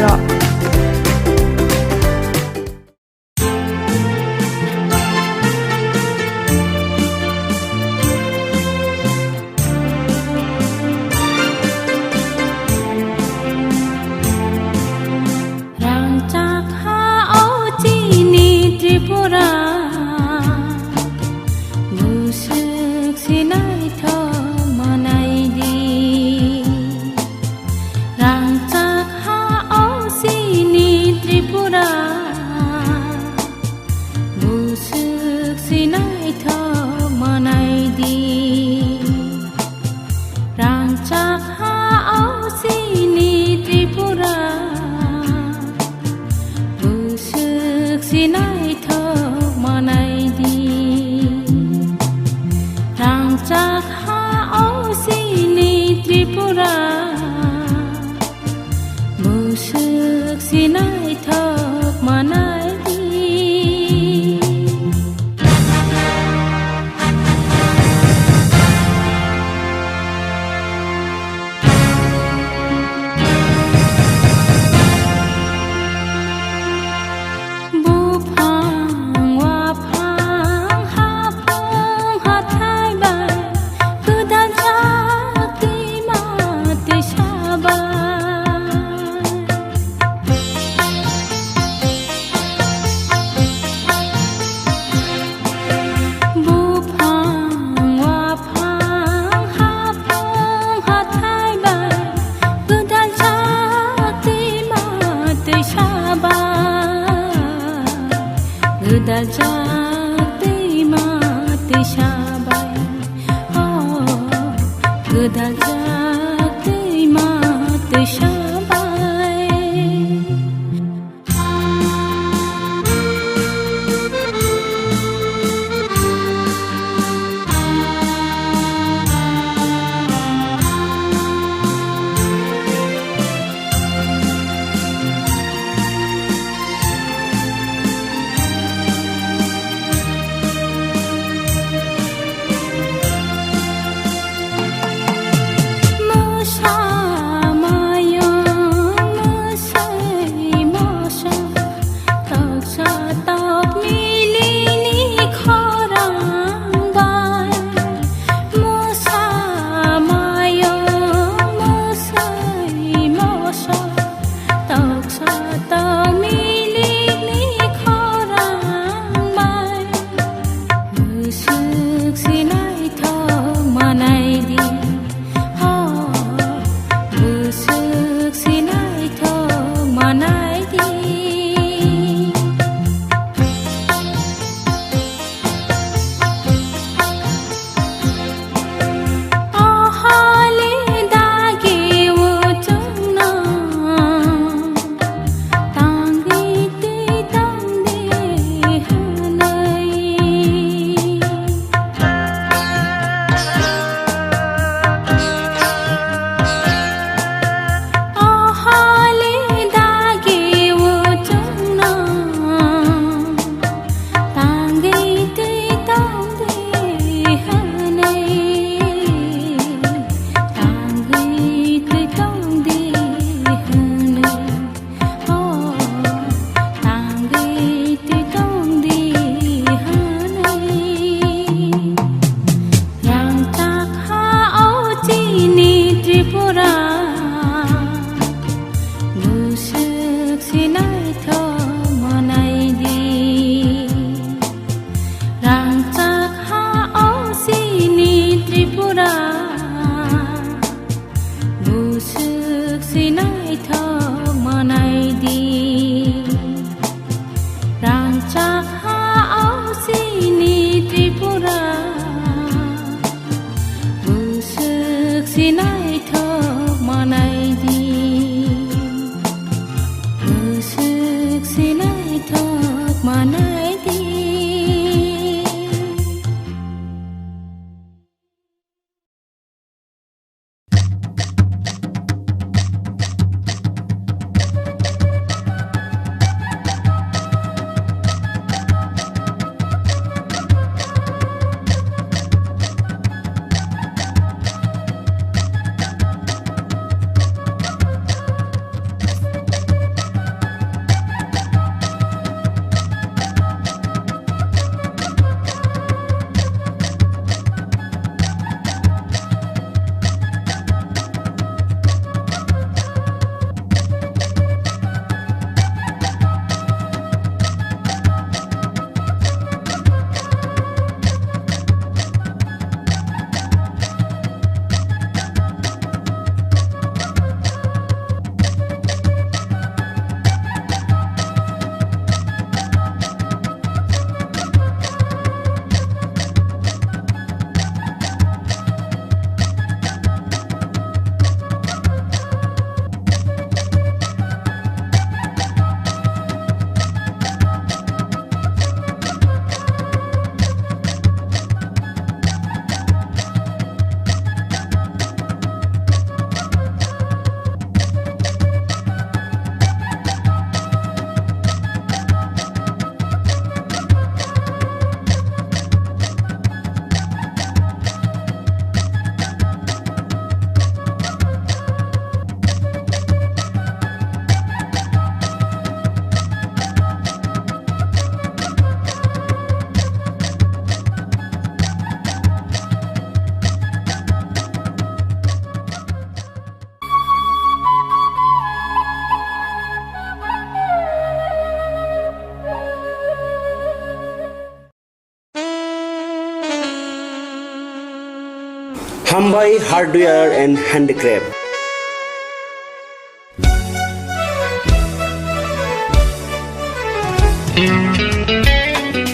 Hambai Hardware and Handicraft.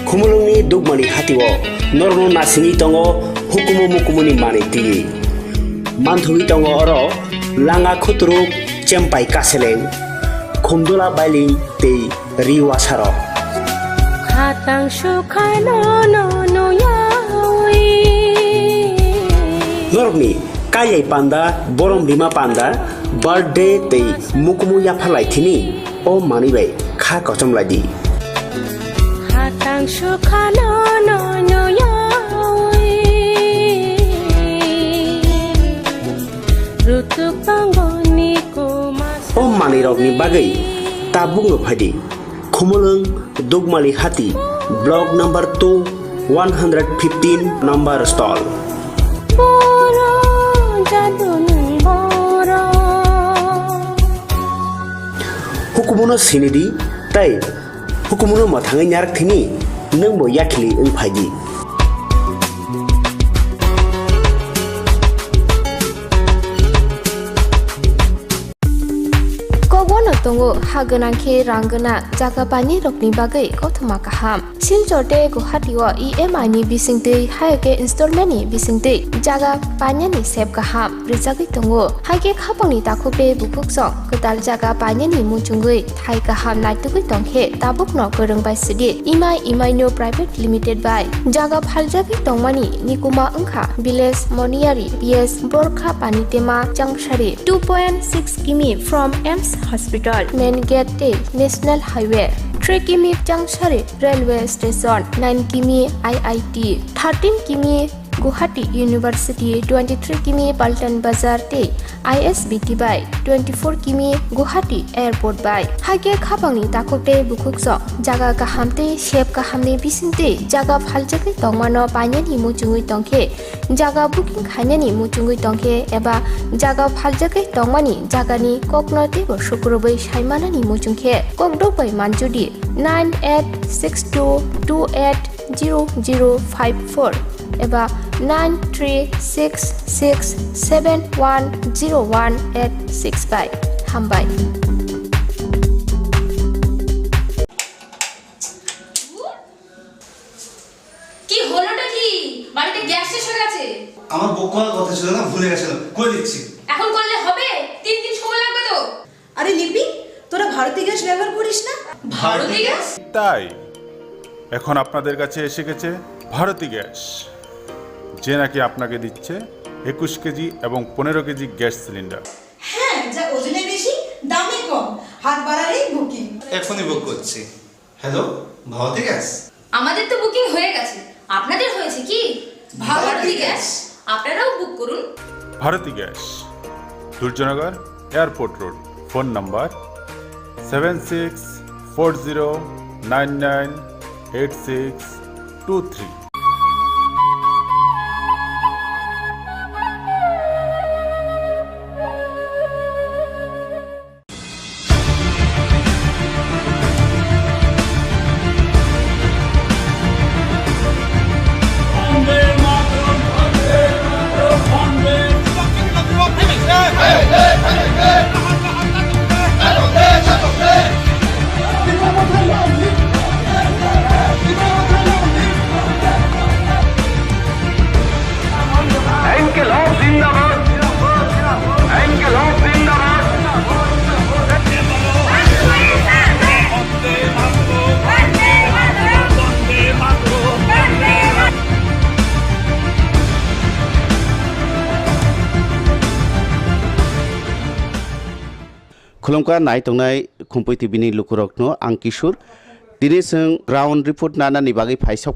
Khumulungni dugmani hatiwo norno nasini tongo hukumu mukumuni maniti manthui tongo oro langa khutruk chempai kaseleng khumdula baili te riwasaro Hatang shukai no yawi Normi kayai panda borom bima panda birthday te mukumu yaphalai thini o manibai kha kochom ladi Hatang shukai no yawi Rutuk panggoni kumas o manirokni bagai tabung phadi Khumulung Dugmali Hati block number 2 115 number stall Boro jadunung boro Hukumuno sinidi tai hukumuno mathangai nyarak thini nangbo yakli ung phaji tongo hagana ke rangana jaga pani rokni bagai kothoma kaham silchote guhatiwa EMI ni bisingte haike installment ni bisingte jaga panya ni sep kaham rijagi tongo haike khapangni takhupe bukukso kedal jaga panya ni muchungui thai kaham naitugui tongkhe tabuk no korong bai sidi EMI no private limited by jaga phaljagi tongmani nikuma ungkha village moniari PS borkha panitema changshari 2.6 km from EMS hospital Main Gate National Highway 3 km Changshari Railway Station 9 km IIT 13 km Guwahati University 23 km Paltan Bazar te ISBT by 24 km Guwahati Airport by Hage khapangni takote bukukso jaga kahamte shep kahamni bisinte jaga phaljake tongmano panyani muchungui tongkhe jaga booking khainani muchungui tongkhe eba jaga phaljake tongmani jagani koknote bo sukrobai saimanani muchungkhe kokdobai manjudi 9862280054 eba 9366710185 Hambai কি হলোটা কি বাড়িতে গ্যাস শেষ হয়ে গেছে আমার বুক করার কথা ছিল না ভুলে গেছিলাম কই দিচ্ছি এখন করলে হবে 3 দিন সময় লাগবে তো আরে লিপি তোরা ভারতী গ্যাস ব্যবহার করিস না ভারতী গ্যাস তাই এখন আপনাদের কাছে এসে গেছে ভারতী গ্যাস যে নাকি আপনাকে দিচ্ছে 21 কেজি এবং 15 কেজি গ্যাস সিলিন্ডার হ্যাঁ যা ওজনে বেশি দামে কম হাত বাড়ালেই বুকিং এখনই বুক করছি হ্যালো ভারতী গ্যাস আমাদের তো বুকিং হয়ে গেছে আপনাদের হয়েছে কি ভারতী গ্যাস আপনারাও বুক করুন Bharati gas Durjoynagar airport road phone number 7640998623 खुलुमका नाय तंगनाय खुंपै टिभिनि लुकुरकनो आं किशोर दिनै जों ग्राउन्ड रिपर्ट नानानि बागै फाइसाव